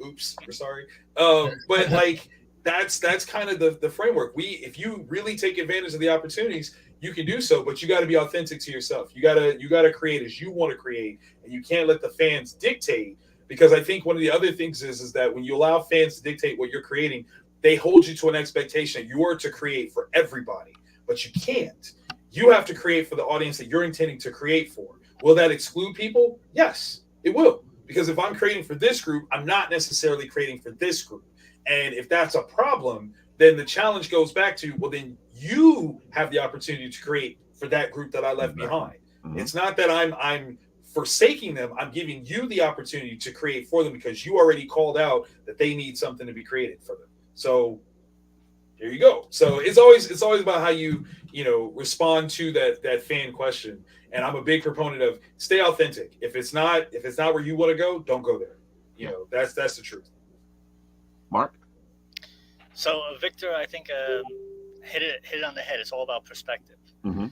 Oops, we're sorry. But like, that's kind of the framework. If you really take advantage of the opportunities, you can do so, but you got to be authentic to yourself. You got to create as you want to create, and you can't let the fans dictate. Because I think one of the other things is that when you allow fans to dictate what you're creating, they hold you to an expectation. You are to create for everybody, but you can't. You have to create for the audience that you're intending to create for. Will that exclude people? Yes, it will. Because if I'm creating for this group, I'm not necessarily creating for this group. And if that's a problem, then the challenge goes back to, well, then you have the opportunity to create for that group that I left behind. Mm-hmm. It's not that I'm forsaking them. I'm giving you the opportunity to create for them because you already called out that they need something to be created for them. So here you go. So it's always about how you respond to that fan question. And I'm a big proponent of stay authentic. If it's not where you want to go, don't go there. That's the truth. Mark? So Victor, I think hit it on the head. It's all about perspective. Mm-hmm.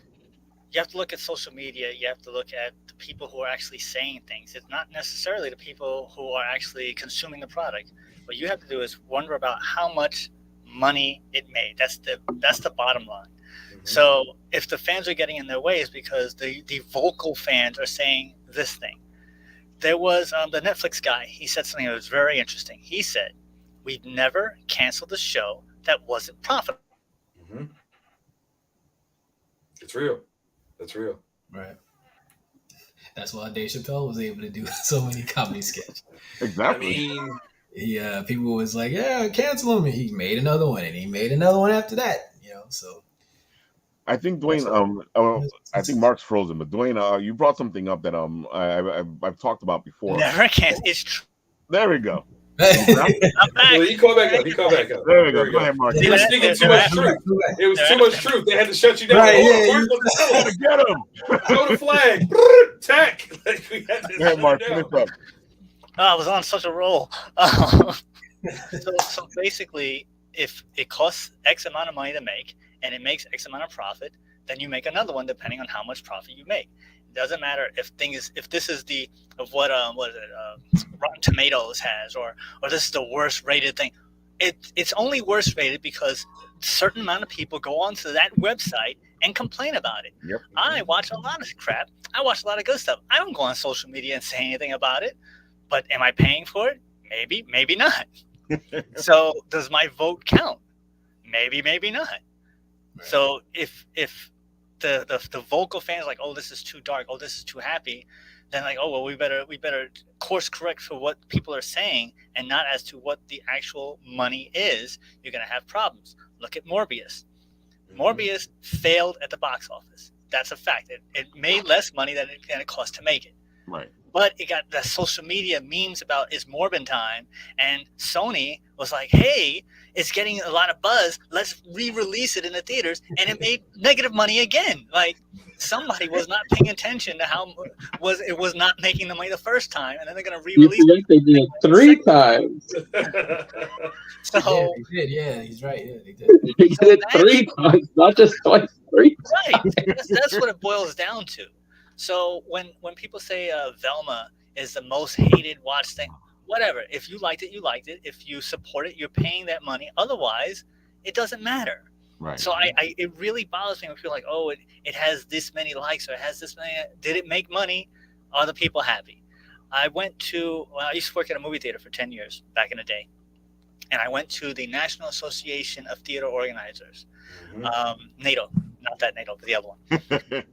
You have to look at social media. You have to look at the people who are actually saying things. It's not necessarily the people who are actually consuming the product. What you have to do is wonder about how much money it made. That's the bottom line. Mm-hmm. So if the fans are getting in their way, it's because the vocal fans are saying this thing. There was the Netflix guy. He said something that was very interesting. He said, "We'd never cancel the show that wasn't profitable." Mm-hmm. It's real. That's real. Right. That's why Dave Chappelle was able to do so many comedy sketches. Exactly. I mean, people was like, yeah, cancel him. And he made another one, and he made another one after that. So. I think Dwayne. I think Mark's frozen, but Dwayne, you brought something up that I've talked about before. Never can. It's true. There we go. I'm back. Well, he called back up. There we go. Go ahead, Mark. He was speaking too much truth. It was too much truth. They had to shut you down. Right, Mark, let's get him. Throw the flag. Tech. Like, we had to Go ahead, Mark. Finish up. I was on such a roll. So basically, if it costs X amount of money to make and it makes X amount of profit, then you make another one depending on how much profit you make. It doesn't matter if this is Rotten Tomatoes has, or this is the worst rated thing. It's only worst rated because a certain amount of people go onto that website and complain about it. Yep. I watch a lot of crap. I watch a lot of good stuff. I don't go on social media and say anything about it. But am I paying for it? Maybe, maybe not. So does my vote count? Maybe, maybe not. Right. So if the vocal fans like, oh, this is too dark, oh, this is too happy, then like, oh well, we better course correct for what people are saying and not as to what the actual money is, you're gonna have problems. Look at Morbius. Morbius failed at the box office. That's a fact. It made less money than it cost to make it. Right. But it got the social media memes about it's Morbin time, and Sony was like, hey, it's getting a lot of buzz. Let's re-release it in the theaters. And it made negative money again. Like, somebody was not paying attention to how it was not making the money the first time, and then they're going to re-release it. They did it 3 times. So they did. Yeah, he's right. Yeah, they did. They did it 3 times, not just twice. 3 times. Right. That's what it boils down to. So when people say Velma is the most hated watched thing, whatever. If you liked it, you liked it. If you support it, you're paying that money. Otherwise, it doesn't matter. Right. So it really bothers me when people are like, oh, it has this many likes or it has this many. Did it make money? Are the people happy? I used to work at a movie theater for 10 years back in the day. And I went to the National Association of Theater Organizers, NATO. Not that NATO, but the other one.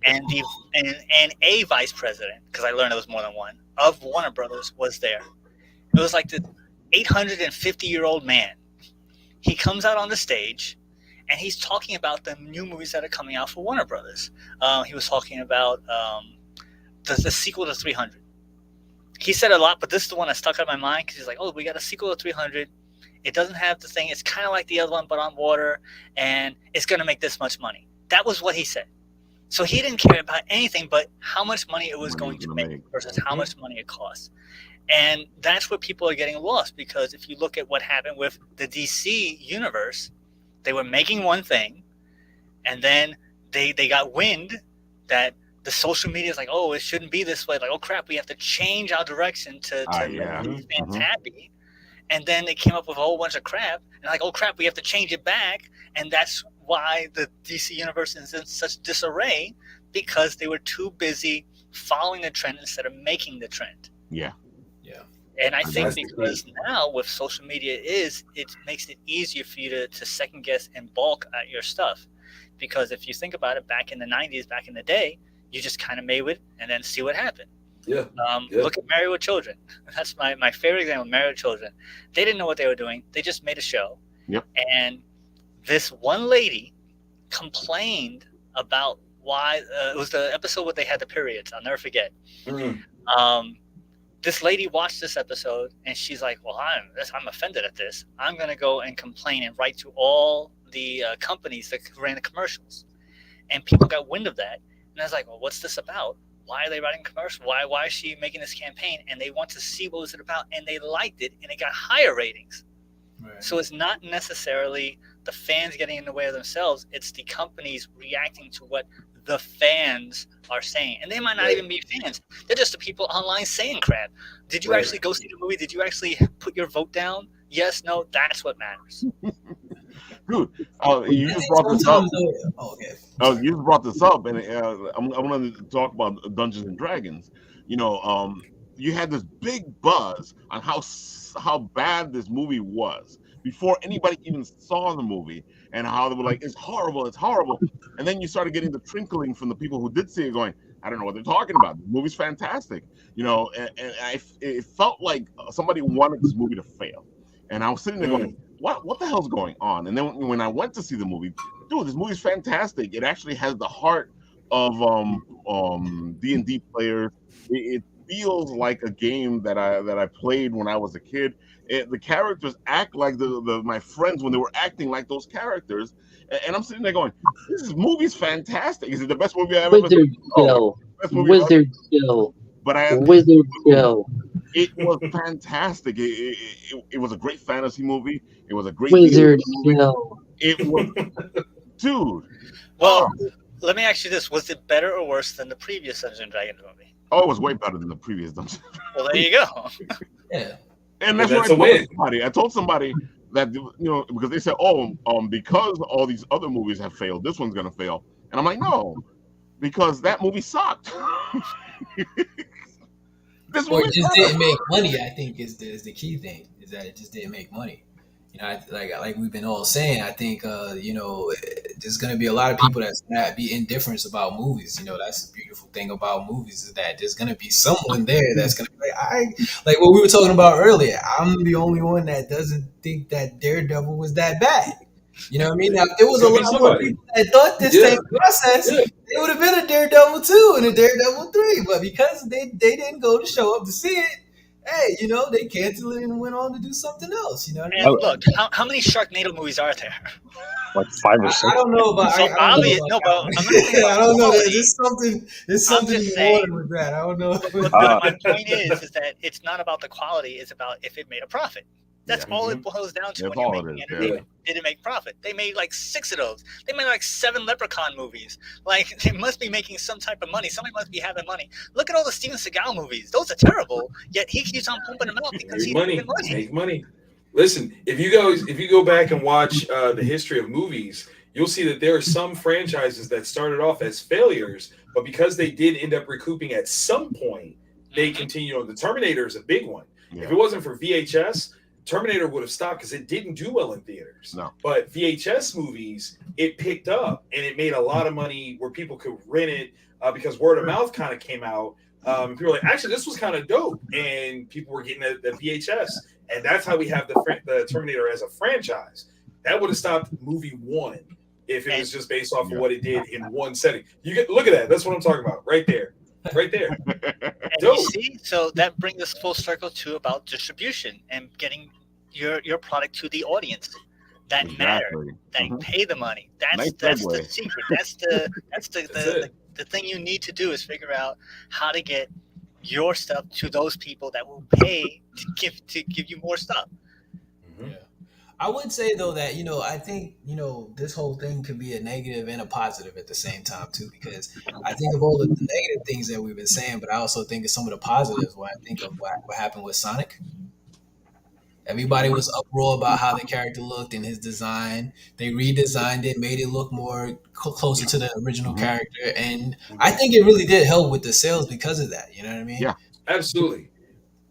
and a vice president, because I learned there was more than one, of Warner Brothers was there. It was like the 850-year-old man. He comes out on the stage, and he's talking about the new movies that are coming out for Warner Brothers. He was talking about the sequel to 300. He said a lot, but this is the one that stuck out in my mind, because he's like, oh, we got a sequel to 300. It doesn't have the thing. It's kind of like the other one, but on water, and it's going to make this much money. That was what he said. So he didn't care about anything but how much money it was going to make versus how much money it costs. And that's where people are getting lost, because if you look at what happened with the DC universe, they were making one thing, and then they got wind that the social media is like, oh, it shouldn't be this way. Like, oh, crap, we have to change our direction to make fans happy. And then they came up with a whole bunch of crap, and like, oh, crap, we have to change it back. And that's why the DC universe is in such disarray, because they were too busy following the trend instead of making the trend. Yeah. And I think because now with social media it makes it easier for you to second guess and balk at your stuff. Because if you think about it, back in the 90s, back in the day, you just kind of made it and then see what happened. Yeah. Look at Married with Children. That's my favorite example of Married with Children. They didn't know what they were doing. They just made a show. Yep. And this one lady complained about why it was the episode where they had the periods. I'll never forget. This lady watched this episode and she's like, well, I'm offended at this. I'm going to go and complain and write to all the companies that ran the commercials. And people got wind of that. And I was like, well, what's this about? Why are they writing commercials? Why is she making this campaign? And they want to see what was it about. And they liked it and it got higher ratings. Right. So it's not necessarily the fans getting in the way of themselves. It's the companies reacting to what the fans are saying. And they might not even be fans. They're just the people online saying crap. Did you actually go see the movie? Did you actually put your vote down? Yes, no, that's what matters. Dude, you just brought this up. You just brought this up, and I'm going to talk about Dungeons and Dragons. You had this big buzz on how bad this movie was before anybody even saw the movie, and how they were like, it's horrible, and then you started getting the trickling from the people who did see it, going, I don't know what they're talking about. The movie's fantastic, and it felt like somebody wanted this movie to fail. And I was sitting there going, what the hell's going on? And then when I went to see the movie, dude, this movie's fantastic. It actually has the heart of D&D players. It feels like a game that I played when I was a kid. The characters act like my friends when they were acting like those characters. And I'm sitting there going, this movie's fantastic. Is it the best movie I've ever seen? Wizard Bill. But Wizard Bill. It was fantastic. It was a great fantasy movie. It was a great Wizard movie. Bill. It was, dude. Well, let me ask you this: was it better or worse than the previous Dungeons and Dragons movie? Oh, it was way better than the previous Dungeons. Well, there you go. Yeah. And that's what I told somebody. I told somebody that, because they said, because all these other movies have failed, this one's gonna fail. And I'm like, no, because that movie sucked. Or it just didn't make money. I think is the key thing, is that it just didn't make money. Like we've been all saying, I think there's gonna be a lot of people that's gonna be indifferent about movies. That's the beautiful thing about movies, is that there's gonna be someone there that's gonna be like what we were talking about earlier. I'm the only one that doesn't think that Daredevil was that bad. You know what I mean? Now, if there was a lot more people that thought this same process, it would have been a Daredevil 2 and a Daredevil 3. But because they didn't go to show up to see it, hey, they canceled it and went on to do something else. You know what I mean? And look, how many Sharknado movies are there? Like 5 or 6. I don't know about. So I don't know. There's something more with that. I don't know. But my point is that it's not about the quality; it's about if it made a profit. That's all it boils down to. That's when you're all making it is, entertainment. Did it make profit? They made like 6 of those. They made like 7 Leprechaun movies. Like, they must be making some type of money. Somebody must be having money. Look at all the Steven Seagal movies. Those are terrible. Yet he keeps on pumping them out because he's making money. Make money. Listen, if you go back and watch the history of movies, you'll see that there are some franchises that started off as failures, but because they did end up recouping at some point, they continued on. The Terminator is a big one. Yeah. If it wasn't for VHS, Terminator would have stopped because it didn't do well in theaters. No. But VHS movies, it picked up and it made a lot of money where people could rent it because word of mouth kind of came out. People were like, actually, this was kind of dope. And people were getting the VHS. And that's how we have the Terminator as a franchise. That would have stopped movie 1 if it was just based off of what it did in one setting. Look at that. That's what I'm talking about right there. Right there. And you see, so that brings us full circle to about distribution and getting your product to the audience that matter, that pay the money. That's the secret. That's the thing you need to do is figure out how to get your stuff to those people that will pay to give you more stuff. Yeah. I would say though that I think this whole thing could be a negative and a positive at the same time too, because I think of all the negative things that we've been saying, but I also think of some of the positives when I think of what happened with Sonic. Everybody was uproar about how the character looked and his design. They redesigned it, made it look more closer to the original character, and I think it really did help with the sales because of that. You know what I mean? Yeah, absolutely.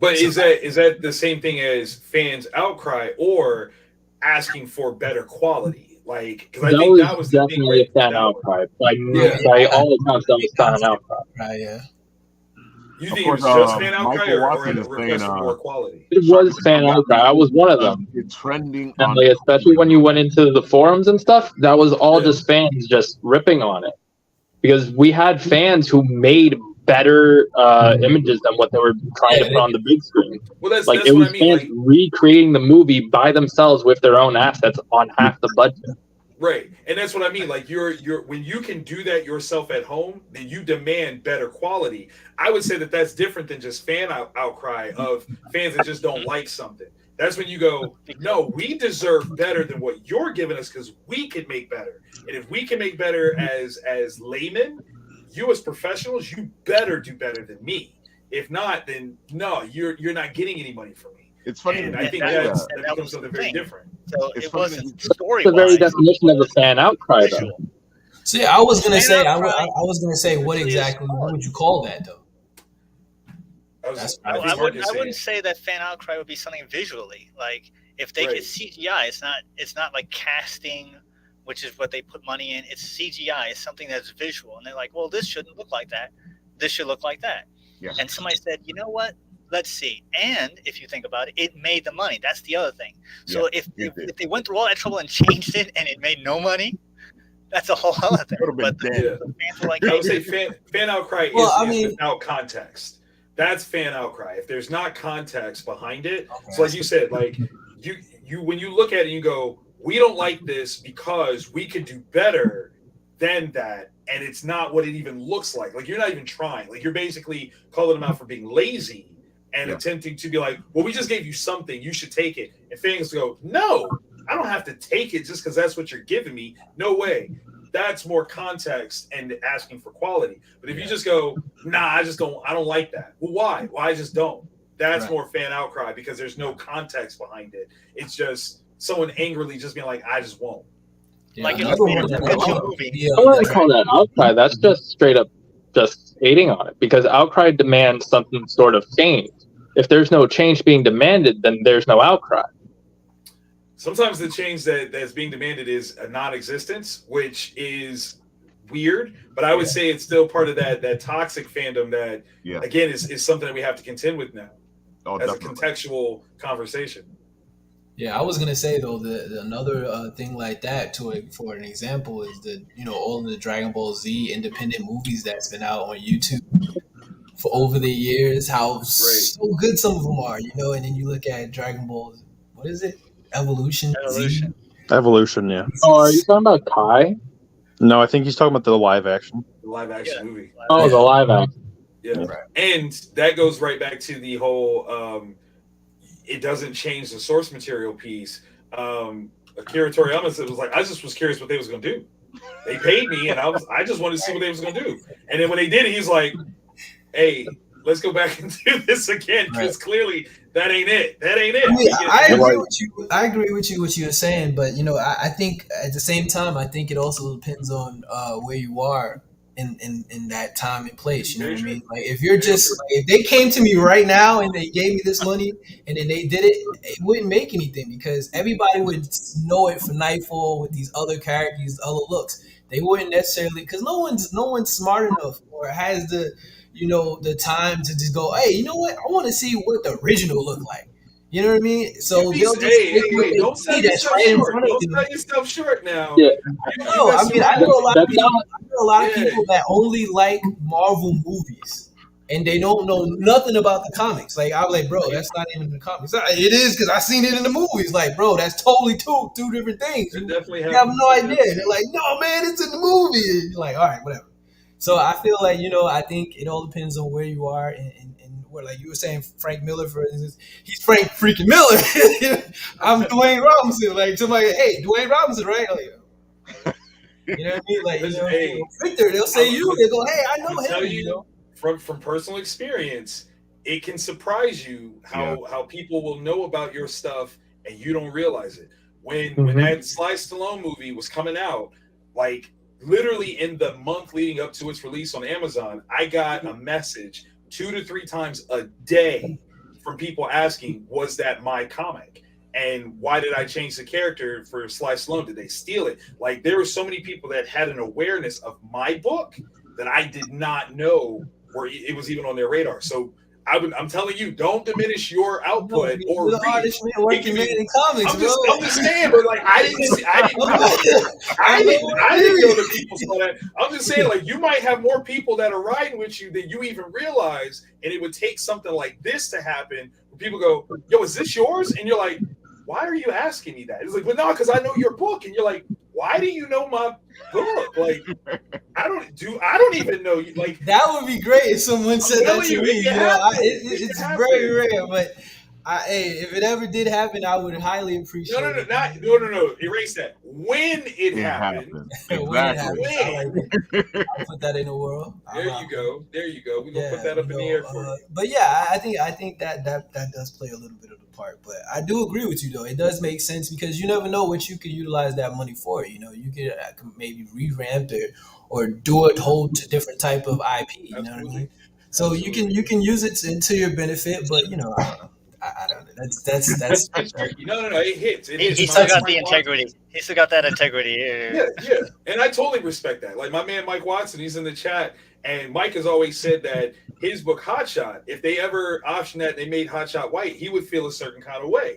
But is that the same thing as fans' outcry or asking for better quality? Like, because I think that was definitely a fan outcry. By all accounts, that was fan outcry. Right? Yeah. You think it was just fan outcry or a request for more quality? It was fan outcry. I was one of them. It's trending, and especially when you went into the forums and stuff, that was all just fans just ripping on it, because we had fans who made better images than what they were trying to put on the big screen. Well, that's it was fans recreating the movie by themselves with their own assets on half the budget. Right, and that's what I mean. Like you're when you can do that yourself at home, then you demand better quality. I would say that that's different than just fan outcry of fans that just don't like something. That's when you go, no, we deserve better than what you're giving us because we can make better. And if we can make better as laymen, you as professionals, you better do better than me. If not, then no, you're not getting any money from me. It's funny. And I think that becomes something very different. So it's it wasn't story. The very definition of a fan outcry, though. So yeah, I was gonna say, I was gonna say, what would you call that though? I wouldn't say that fan outcry would be something visually. Like if they get CGI, it's not like casting, which is what they put money in. It's CGI. It's something that's visual, and they're like, well, this shouldn't look like that. This should look like that. Yeah. And somebody said, you know what? let's see. And if you think about it, it made the money. That's the other thing. So if they went through all that trouble and changed it and it made no money, that's a whole other thing. But the fans were like, I would say fan outcry is without context. That's fan outcry. If there's not context behind it, so like you said, like you when you look at it, you go, we don't like this because we could do better than that, and it's not what it even looks like. Like you're not even trying. Like you're basically calling them out for being lazy and attempting to be like, well, we just gave you something, you should take it. And fans go, no, I don't have to take it just because that's what you're giving me. No way. That's more context and asking for quality. But if you just go, nah, I don't like that. Well, why? Well, I just don't. That's more fan outcry because there's no context behind it. It's just someone angrily just being like, I just won't. Yeah, like it's made a potential movie. I wouldn't call that outcry. That's just straight up just hating on it, because outcry demands something sort of change. If there's no change being demanded, then there's no outcry. Sometimes the change that's being demanded is a non-existence, which is weird, but I would say it's still part of that toxic fandom that, again, is something that we have to contend with now as a contextual conversation. Yeah, I was gonna say though another thing like that for an example is all of the Dragon Ball Z independent movies that's been out on YouTube for over the years, how so good some of them are, and then you look at Dragon Ball, what is it? Evolution, yeah. Oh, are you talking about Kai? No, I think he's talking about the live action. The live action movie. Oh, the live action. Yeah. And that goes right back to the whole it doesn't change the source material piece. Akira Toriyama was like, I just was curious what they was gonna do. They paid me and I just wanted to see what they was gonna do. And then when they did it, he's like, hey, let's go back and do this again, because clearly that ain't it. That ain't it. I mean, I agree with you. I agree with you what you were saying, but I think at the same time, I think it also depends on where you are in that time and place. You know what I mean? Like if you're just if they came to me right now and they gave me this money and then they did it, it wouldn't make anything because everybody would know it for Nightfall with these other characters, other looks. They wouldn't necessarily, because no one's smart enough or has the the time to just go, hey, you know what? I want to see what the original looked like. You know what I mean? So they'll just don't sell yourself short. Don't sell yourself short now. Yeah. I know a lot of people that only like Marvel movies and they don't know nothing about the comics. Like I'm like, bro, that's not even the comics. It is because I seen it in the movies. Like, bro, that's totally two different things. You have no idea. They're like, no, man, it's in the movie. And you're like, all right, whatever. So I feel like, I think it all depends on where you are and where, like you were saying, Frank Miller, for instance, he's Frank freaking Miller. I'm Dwayne Robinson. Like somebody, hey, Dwayne Robinson, right? Like, you know what I mean? Like, Victor, they'll say you. They go, hey, I know him. Tell you, from personal experience, it can surprise you how people will know about your stuff and you don't realize it. When that Sly Stallone movie was coming out, like, literally in the month leading up to its release on Amazon, I got a message 2 to 3 times a day from people asking, was that my comic? And why did I change the character for Sly Stallone? Did they steal it? Like, there were so many people that had an awareness of my book that I did not know where it was even on their radar. So I'm telling you, don't diminish your output or reach. I'm just saying, but like I didn't know that people saw that. I'm just saying, like, you might have more people that are riding with you than you even realize, and it would take something like this to happen where people go, "Yo, is this yours?" And you're like, "Why are you asking me that?" It's like, "But no, because I know your book," and you're like, "Why do you know my book?" Like, I don't even know you. Like, that would be great if someone said that to me. It's very rare, but if it ever did happen, I would highly appreciate it. No. Erase that. When it happened. Exactly. I'll put that in the world. There you go. We're gonna put that up in the air for you. But yeah, I think that does play a little bit of the part. But I do agree with you though. It does make sense because you never know what you could utilize that money for. You could maybe revamp it or do a whole different type of IP. You know what I mean? So you can use it to your benefit, but I don't know. I don't know. That's no. It hits. He still got the integrity. He still got that integrity. Yeah. And I totally respect that. Like my man Mike Watson, he's in the chat, and Mike has always said that his book Hot Shot, if they ever optioned that, they made Hot Shot white, he would feel a certain kind of way.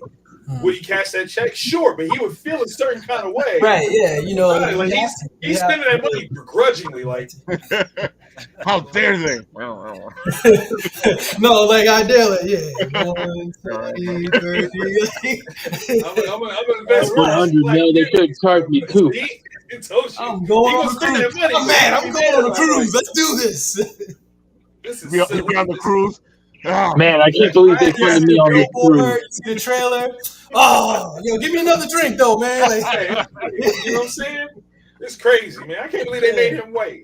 Would he cash that check? Sure, but he would feel a certain kind of way. Right, yeah, you know, right, like he's spending that money begrudgingly, like how dare they? No, like ideally, yeah. 1, 20, 30. I'm gonna invest 100 mil, they could charge me too. I'm going on a cruise. Oh, man, I'm going on a cruise. Let's do this. This is be on the cruise. Man, I can't believe they funded me on this cruise. You see the trailer. Oh, yo, give me another drink though, man. Like, you know what I'm saying? It's crazy, man. I can't believe they made him wait.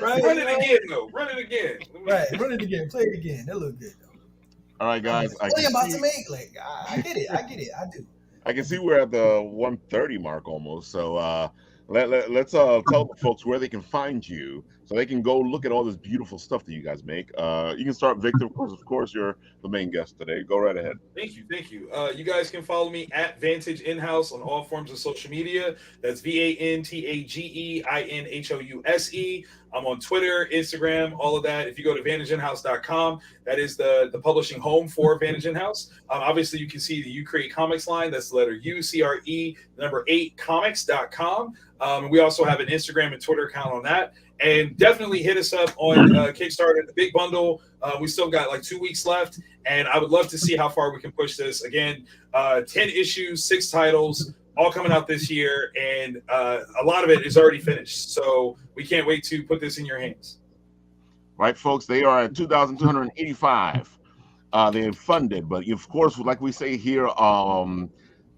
Right, Run it again, though. Run it again. Right, run it again. Play it again. That look good though. All right, guys. What are you about to make? Like, I get it. I do. I can see we're at the 1:30 mark almost. So let's tell the folks where they can find you, so they can go look at all this beautiful stuff that you guys make. You can start, Victor. Of course, you're the main guest today. Go right ahead. Thank you. You guys can follow me at Vantage In-House on all forms of social media. That's VANTAGEINHOUSE. I'm on Twitter, Instagram, all of that. If you go to vantageinhouse.com, that is the publishing home for Vantage In-House. Obviously, you can see the You Create Comics line. That's the letter U, CRE, number 8, comics.com. We also have an Instagram and Twitter account on that. And definitely hit us up on Kickstarter The Big Bundle. We still got like 2 weeks left, and I would love to see how far we can push this. Again, 10 issues, 6 titles, all coming out this year, and a lot of it is already finished. So we can't wait to put this in your hands. Right, folks, they are at 2,285. They're funded, but of course, like we say here, the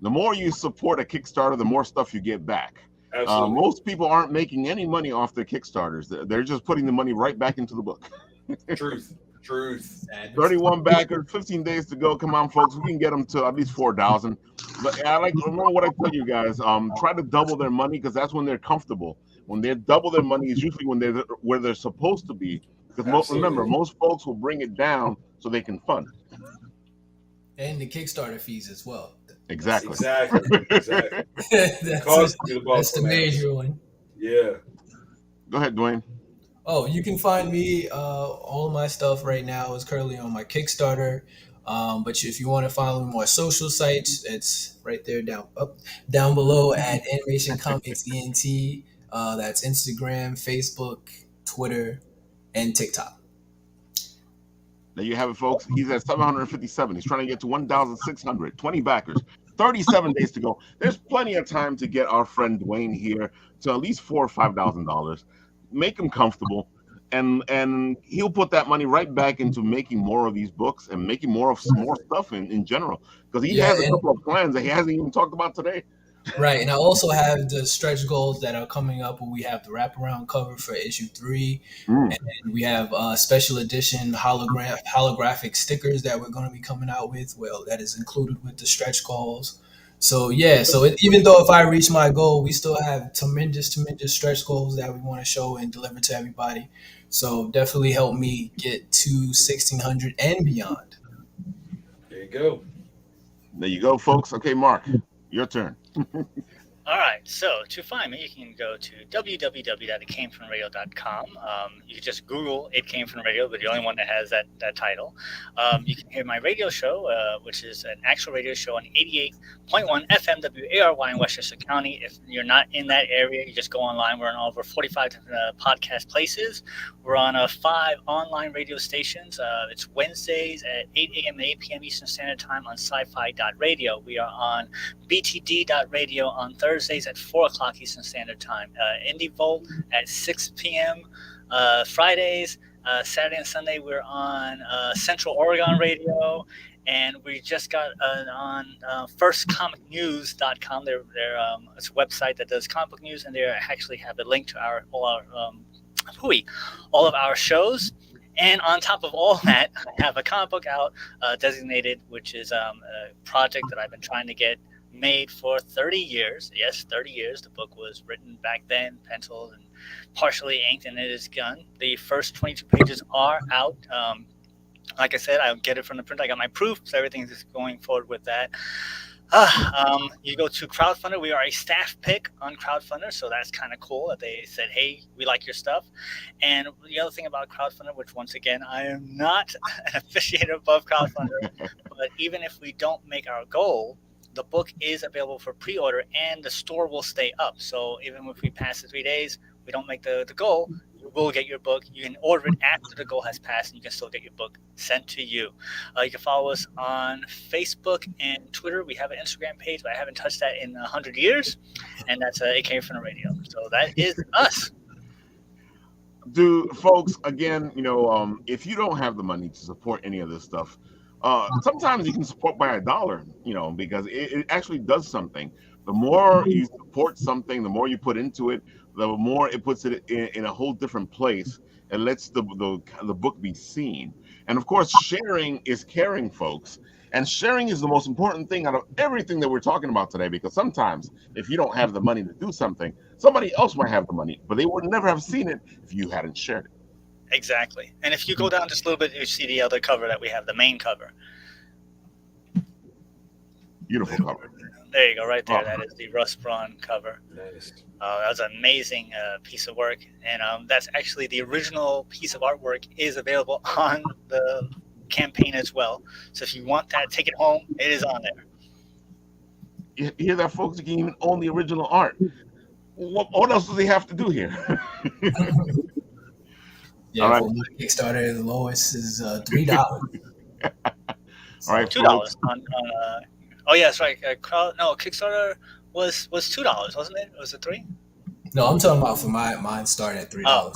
more you support a Kickstarter, the more stuff you get back. Most people aren't making any money off their Kickstarters. They're just putting the money right back into the book. Truth. 31 backers, 15 days to go. Come on, folks. We can get them to at least 4,000. But I like to remember what I tell you guys. Try to double their money, because that's when they're comfortable. When they double their money is usually when they're where they're supposed to be. Because remember, most folks will bring it down so they can fund. And the Kickstarter fees as well. Exactly. That's the major one. Yeah. Go ahead, Dwayne. Oh, you can find me. All of my stuff right now is currently on my Kickstarter. But if you want to follow me on my social sites, it's right there down below at Animation Comics ENT. That's Instagram, Facebook, Twitter, and TikTok. There you have it, folks. He's at 757. He's trying to get to 1,600. 20 backers. 37 days to go. There's plenty of time to get our friend Dwayne here to at least $4,000 or $5,000. Make him comfortable, and he'll put that money right back into making more of these books and making more stuff in general. Because he has a couple of plans that he hasn't even talked about today. Right, and I also have the stretch goals that are coming up. Where we have the wraparound cover for issue 3, and we have special edition holographic stickers that we're going to be coming out with. Well, that is included with the stretch goals. So even though if I reach my goal, we still have tremendous stretch goals that we want to show and deliver to everybody. So definitely help me get to 1,600 and beyond. There you go. There you go, folks. Okay, Mark, your turn. All right, so to find me, you can go to www.itcamefromradio.com. You can just Google It Came From Radio, but the only one that has that title. You can hear my radio show, which is an actual radio show on 88.1 FM WARY in Westchester County. If you're not in that area, you just go online. We're on over 45 different podcast places. We're on 5 online radio stations. It's Wednesdays at 8 a.m. and 8 p.m. Eastern Standard Time on sci-fi.radio. We are on btd.radio on Thursdays at 4 o'clock Eastern Standard Time. Indie Volt at 6 p.m. Fridays. Saturday and Sunday we're on Central Oregon Radio. And we just got on firstcomicnews.com. It's a website that does comic book news, and they actually have a link to all of our shows. And on top of all that, I have a comic book out, Designated, which is a project that I've been trying to get made for 30 years. Yes, 30 years. The book was written back then, penciled and partially inked, and it is done. The first 22 pages are out. Like I said, I'll get it from the print. I got my proof, so everything is going forward with that. You go to Crowdfunder. We are a staff pick on Crowdfunder, so that's kind of cool that they said, "Hey, we like your stuff." And the other thing about Crowdfunder, which once again I am not an aficionado of Crowdfunder, but even if we don't make our goal, the book is available for pre-order, and the store will stay up. So even if we pass the 3 days, we don't make the goal, you will get your book. You can order it after the goal has passed, and you can still get your book sent to you. You can follow us on Facebook and Twitter. We have an Instagram page, but I haven't touched that in 100 years, and that's AK from the radio. So that is us. Do folks, again, if you don't have the money to support any of this stuff, sometimes you can support by $1, because it actually does something. The more you support something, the more you put into it, the more it puts it in a whole different place and lets the book be seen. And of course, sharing is caring, folks. And sharing is the most important thing out of everything that we're talking about today, because sometimes if you don't have the money to do something, somebody else might have the money, but they would never have seen it if you hadn't shared it. Exactly. And if you go down just a little bit, you see the other cover that we have, the main cover. Beautiful cover. There you go, right there. That is the Russ Braun cover. Nice. That was an amazing piece of work, and that's actually the original piece of artwork is available on the campaign as well. So if you want that, take it home. It is on there. You hear that, folks? You can even own the original art. What else do they have to do here? Yeah, right. For my Kickstarter, the lowest is $3. All right, $2 on oh yeah, that's right. Kickstarter was $2, wasn't it? Was it $3? No, I'm talking about for mine started at $3. Oh,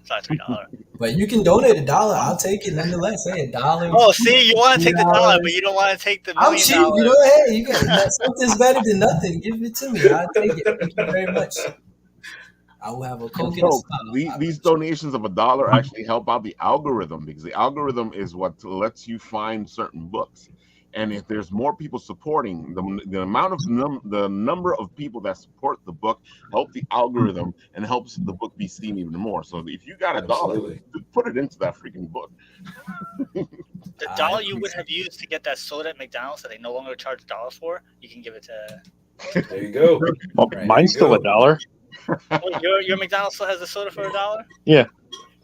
it's not $3. But you can donate $1. I'll take it nonetheless. Hey, $1. Oh, see, you want to take the $1, but you don't want to take the $1 million. I'm cheap, Hey, you got something's better than nothing. Give it to me. I'll take it. Thank you very much. I will have a Coke and a smile. These donations of $1 actually help out the algorithm, because the algorithm is what lets you find certain books. And if there's more people supporting, the amount of the number of people that support the book help the algorithm and helps the book be seen even more. So if you got $1, put it into that freaking book. The $1 you would have used to get that soda at McDonald's that they no longer charge $1 for, you can give it to. There you go. Well, mine's still $1. Wait, your McDonald's still has a soda for $1? Yeah.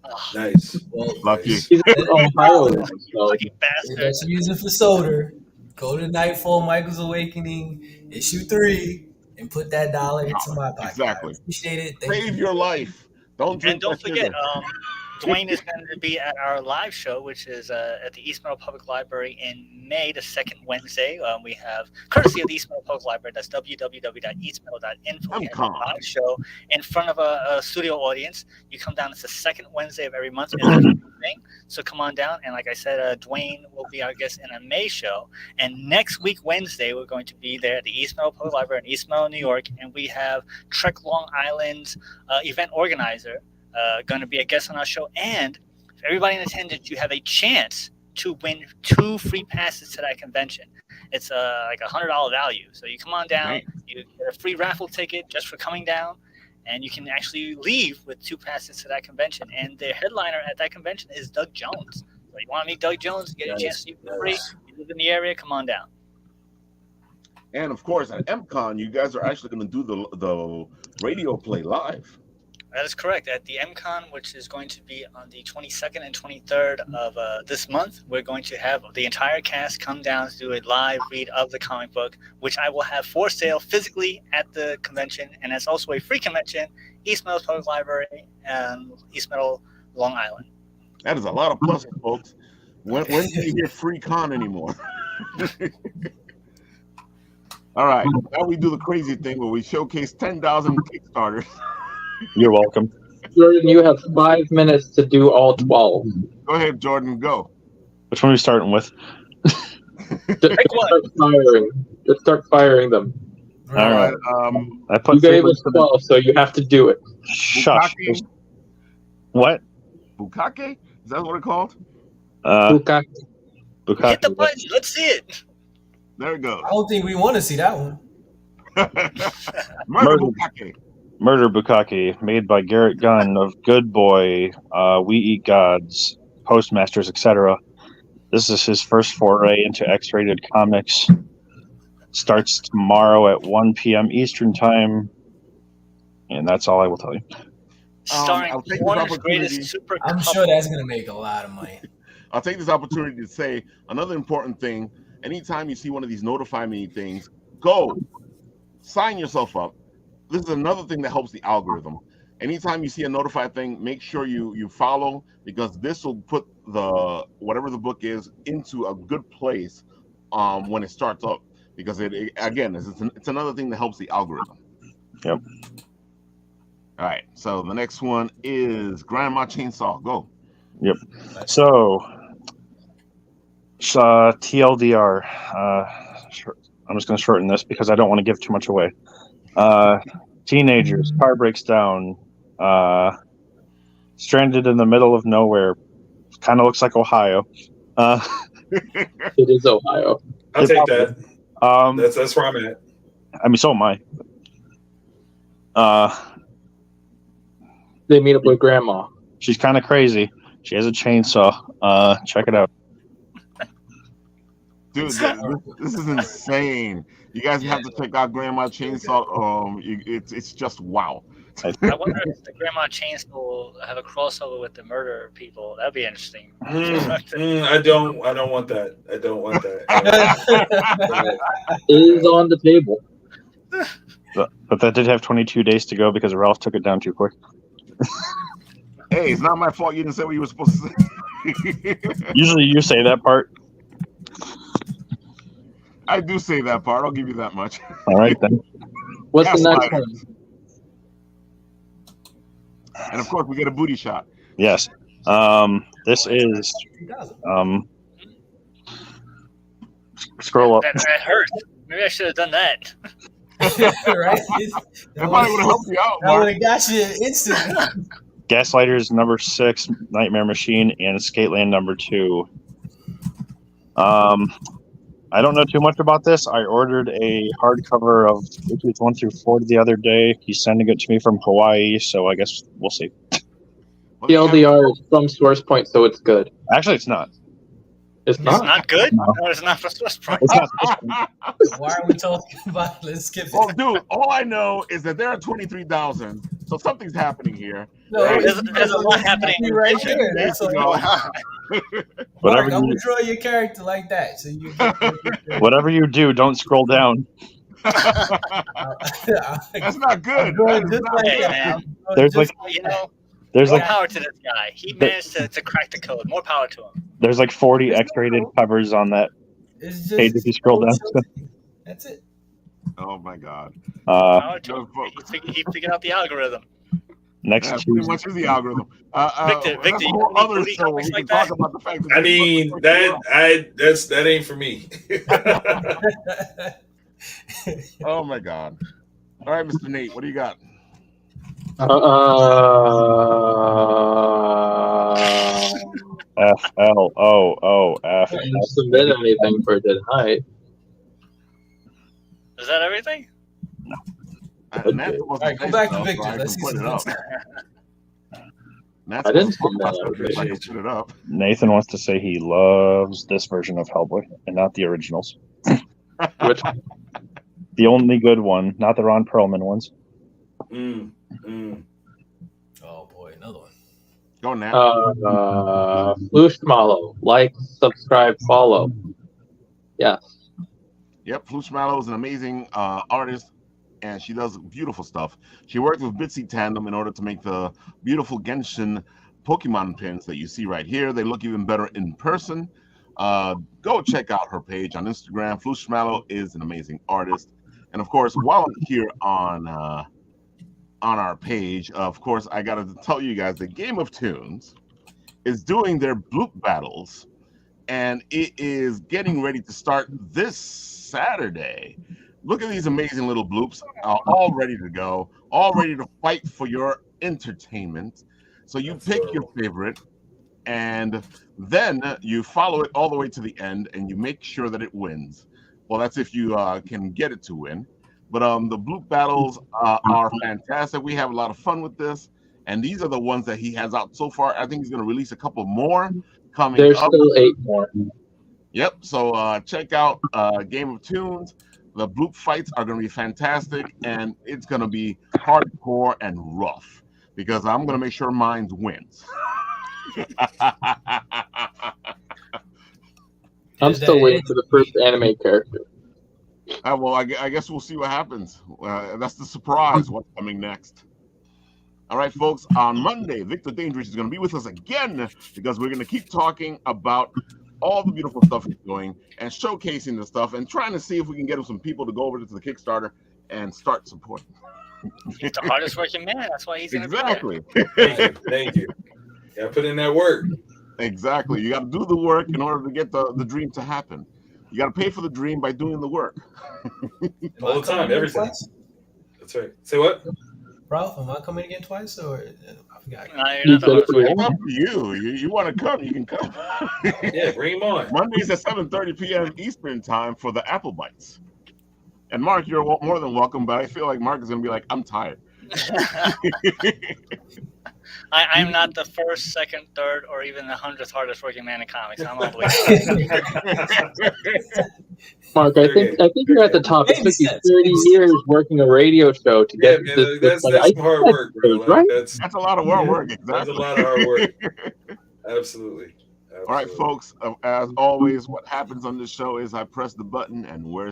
Oh. Nice. Well, lucky. Lucky bastard. That's use it for soda. Go to Nightfall, Michael's Awakening, issue 3, and put that $1 into my pocket. Exactly. I appreciate it. Save your life. Don't forget, Dwayne is going to be at our live show, which is at the East Meadow Public Library in May, the second Wednesday. We have, courtesy of the East Meadow Public Library, that's www.eastmeadow.info. We have a live show in front of a studio audience. You come down, it's the second Wednesday of every month. So come on down. And like I said, Dwayne will be our guest in a May show. And next week, Wednesday, we're going to be there at the East Meadow Public Library in East Meadow, New York. And we have Trek Long Island's event organizer going to be a guest on our show, and for everybody in attendance, you have a chance to win 2 free passes to that convention. It's like $100 value. So you come on down, you get a free raffle ticket just for coming down, and you can actually leave with 2 passes to that convention. And the headliner at that convention is Doug Jones. So you want to meet Doug Jones, get a chance to meet for free. You live in the area, come on down. And of course, at MCon, you guys are actually going to do the radio play live. That is correct. At the MCon, which is going to be on the 22nd and 23rd of this month, we're going to have the entire cast come down to do a live read of the comic book, which I will have for sale physically at the convention. And it's also a free convention, East Meadow Public Library and East Meadow, Long Island. That is a lot of pluses, folks. When do you get free con anymore? All right. Now we do the crazy thing where we showcase 10,000 Kickstarters. You're welcome. Jordan, you have 5 minutes to do all 12. Go ahead, Jordan. Go. Which one are we starting with? Just start firing them. All right. I put you gave us 12, so you have to do it. Shush. What? Bukake? Is that what it's called? Bukake. Hit the button. Let's see it. There it goes. I don't think we want to see that one. Murder Bukake. Murder Bukake, made by Garrett Gunn of Good Boy, We Eat Gods, Postmasters, etc. This is his first foray into X-rated comics. Starts tomorrow at 1 p.m. Eastern time, and that's all I will tell you. Starring I'll take this Warner's opportunity. greatest super I'm couple. sure that's gonna make a lot of money. I'll take this opportunity to say another important thing. Anytime you see one of these notify me things, go sign yourself up. This is another thing that helps the algorithm. Anytime you see a notified thing, make sure you follow, because this will put the whatever the book is into a good place when it starts up. Because it's another thing that helps the algorithm. Yep. All right. So the next one is Grandma Chainsaw. Go. Yep. So, TLDR. I'm just going to shorten this because I don't want to give too much away. Teenagers, car breaks down, stranded in the middle of nowhere. Kind of looks like Ohio. It is Ohio. I'll take that. That's where I'm at. I mean, so am I. They meet up with Grandma. She's kind of crazy. She has a chainsaw. Check it out. Dude, this is insane. You guys have to check out Grandma Chainsaw. It's just wow. I wonder if the Grandma Chainsaw will have a crossover with the murder people. That'd be interesting. I don't want that. I don't want that. It is on the table. But that did have 22 days to go because Ralph took it down too quick. Hey, it's not my fault you didn't say what you were supposed to say. Usually you say that part. I do say that part. I'll give you that much. All right, then. What's the next one? And of course, we get a booty shot. Yes. This is. Scroll up. That hurts. Maybe I should have done that. Right? That probably would have helped you out. That would have got you instantly. Gaslighters number 6, Nightmare Machine, and Skateland number 2. I don't know too much about this. I ordered a hardcover of issues 1 through 4 the other day. He's sending it to me from Hawaii, so I guess we'll see. TLDR is from Source Point, so it's good. Actually, it's not. It's not. It's not good? No. No, it's not for Swiss Point. It's not. Why are we talking about it? Let's skip it. Oh, dude, all I know is that there are 23,000, so something's happening here. No, Right? There's a lot happening right there. That's all. Whatever Mark, I'm you, gonna draw your character like that, so you. whatever you do, don't scroll down. That's not good. There's like more power to this guy. He managed to crack the code. More power to him. There's like 40 X-rated covers on that page if you scroll down. That's it. Oh my god. He figured out the algorithm. Next pretty Tuesday. much is the algorithm. Victor, that's a you whole have other booty show where we comics can like talk that? about the fact that I mean, that ain't for me. Oh my god. All right, Mr. Nate, what do you got? FLOOF. Didn't submit anything for tonight. Is that everything? All right, go back to Victor. Let's see some good stuff. I didn't see that. Nathan wants to say he loves this version of Hellboy and not the originals. Which? The only good one, not the Ron Perlman ones. Oh boy, another one. Go now. Flushmallow. Like, subscribe, follow. Yes. Yep, Flushmallow is an amazing artist, and she does beautiful stuff. She worked with Bitsy Tandem in order to make the beautiful Genshin Pokemon pins that you see right here. They look even better in person. Go check out her page on Instagram. Flushmallow is an amazing artist. And of course, while I'm here on our page, of course, I got to tell you guys that Game of Tunes is doing their bloop battles, and it is getting ready to start this Saturday. Look at these amazing little bloops, all ready to go, all ready to fight for your entertainment. So you pick your favorite, and then you follow it all the way to the end, and you make sure that it wins. Well, that's if you can get it to win. But the bloop battles are fantastic. We have a lot of fun with this, and these are the ones that he has out so far. I think he's going to release a couple more coming There's up. still 8 more. Yep. So check out Game of Tunes. The bloop fights are going to be fantastic, and it's going to be hardcore and rough because I'm going to make sure mine wins. I'm still waiting for the first anime character. Well, I guess we'll see what happens. That's the surprise. What's coming next? All right, folks. On Monday, Victor Dandridge is going to be with us again because we're going to keep talking about all the beautiful stuff he's doing and showcasing the stuff and trying to see if we can get some people to go over to the Kickstarter and start supporting. He's the hardest working man. That's why he's Exactly. Thank you. Gotta put in that work. Exactly. You got to do the work in order to get the dream to happen. You got to pay for the dream by doing the work. All the time, everything. That's right. Say what? Ralph, am I coming again twice, or I forgot? It's up to you. You want to come, you can come. Yeah, bring him on. Mondays at 7:30 p.m. Eastern time for the Apple Bites. And Mark, you're more than welcome, but I feel like Mark is going to be like, I'm tired. I'm not the first, second, third, or even the 100th hardest working man in comics. I'm all the way. Mark, I think you're at the top. It took you 30 years working a radio show to get this. That's some hard work, bro. Right? That's a lot of work. Exactly. That's a lot of hard work. Absolutely. All right, folks. As always, what happens on this show is I press the button and where's